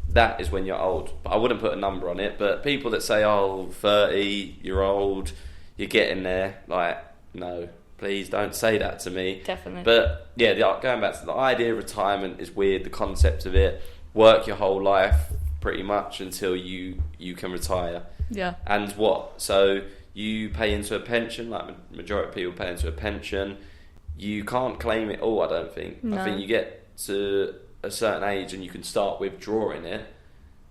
Speaker 1: That is when you're old. But I wouldn't put a number on it. But people that say, 30, you're old, you're getting there. Like, no, please don't say that to me.
Speaker 2: Definitely.
Speaker 1: But, yeah, going back to the idea of retirement is weird. The concept of it. Work your whole life. pretty much until you can retire.
Speaker 2: Yeah.
Speaker 1: And what? So you pay into a pension, like majority of people pay into a pension. You can't claim it all, I don't think.
Speaker 2: No.
Speaker 1: I think you get to a certain age and you can start withdrawing it.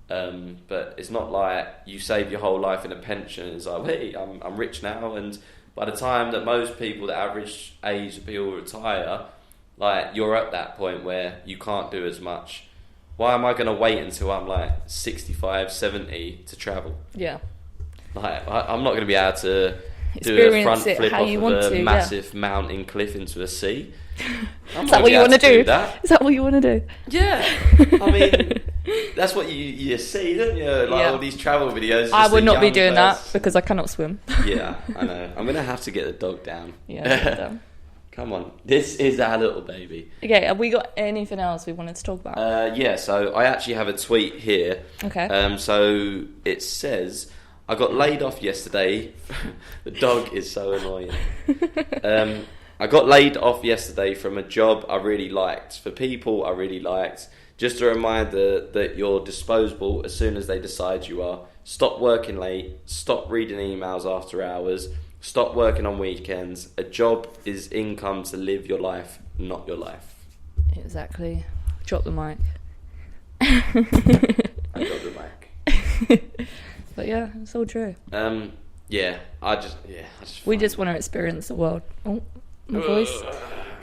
Speaker 1: But it's not like you save your whole life in a pension. It's like, hey, I'm rich now. And by the time that most people, the average age of people retire, like you're at that point where you can't do as much. Why am I going to wait until I'm like 65, 70 to travel?
Speaker 2: Yeah.
Speaker 1: Like I'm not going to be able to do a front flip off of a massive mountain cliff into a sea.
Speaker 2: Is that what you want to do?
Speaker 1: That.
Speaker 2: Is that what you want to do?
Speaker 1: Yeah. I mean, that's what you see, don't you? Like all these travel videos.
Speaker 2: I would not be doing that because I cannot swim.
Speaker 1: Yeah, I know. I'm going to have to get the dog down.
Speaker 2: Yeah, get it down.
Speaker 1: Come on. This is our little baby.
Speaker 2: Okay, have we got anything else we wanted to talk about?
Speaker 1: Yeah, so I actually have a tweet here.
Speaker 2: Okay.
Speaker 1: So it says, I got laid off yesterday. The dog is so annoying. I got laid off yesterday from a job I really liked, for people I really liked. Just a reminder that you're disposable as soon as they decide you are. Stop working late. Stop reading emails after hours. Stop working on weekends. A job is income to live your life, not your life.
Speaker 2: Exactly. Drop the mic.
Speaker 1: I dropped the mic.
Speaker 2: But yeah, it's all true.
Speaker 1: Yeah, I just.
Speaker 2: We just want to experience the world. Oh, my voice.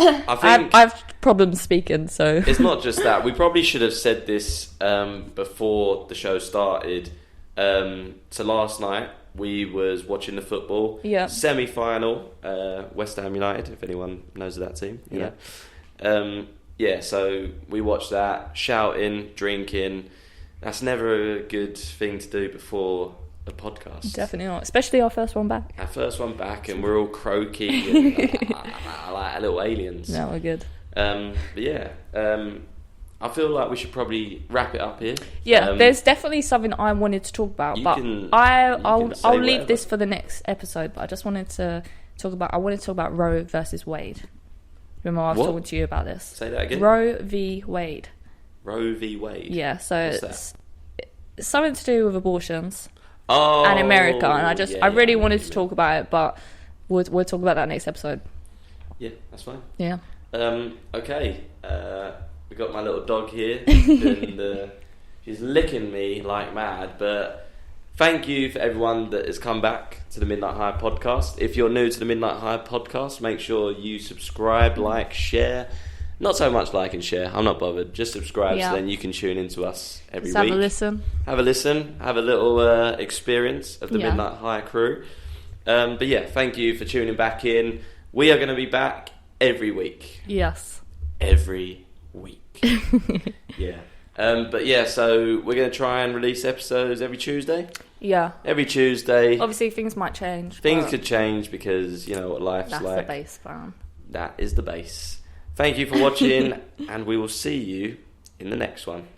Speaker 1: I think
Speaker 2: I have problems speaking, so
Speaker 1: it's not just that. We probably should have said this before the show started. So last night we was watching the football.
Speaker 2: Yeah.
Speaker 1: Semi-final, West Ham United. If anyone knows of that team, you know. Yeah. So we watched that, shouting, drinking. That's never a good thing to do before a podcast.
Speaker 2: Definitely not, especially our first one back.
Speaker 1: Our first one back, and we're all croaky and like little aliens.
Speaker 2: No, we're good.
Speaker 1: But yeah, I feel like we should probably wrap it up here.
Speaker 2: Yeah, there's definitely something I wanted to talk about, but I'll leave this for the next episode. But I just wanted to talk about Roe versus Wade. Remember, I was talking to you about this.
Speaker 1: Say that again.
Speaker 2: Roe v. Wade.
Speaker 1: Roe v. Wade.
Speaker 2: Yeah, so it's something to do with abortions.
Speaker 1: Oh,
Speaker 2: and America, and I really wanted to talk about it, but we'll talk about that next episode.
Speaker 1: Yeah, that's fine.
Speaker 2: Yeah.
Speaker 1: Okay. We got my little dog here, and she's licking me like mad. But thank you for everyone that has come back to the Midnight High podcast. If you're new to the Midnight High podcast, make sure you subscribe, like, share. Not so much like and share. I'm not bothered. Just subscribe so then you can tune into us every week.
Speaker 2: Have a listen.
Speaker 1: Have a little experience of the Midnight High crew. But yeah, thank you for tuning back in. We are going to be back every week.
Speaker 2: Yes.
Speaker 1: Every week. Yeah. But yeah, so we're going to try and release episodes every Tuesday.
Speaker 2: Yeah.
Speaker 1: Every Tuesday.
Speaker 2: Obviously, things might change.
Speaker 1: Things could change because, you know, what life's like.
Speaker 2: That's the base, man.
Speaker 1: That is the base. Thank you for watching, and we will see you in the next one.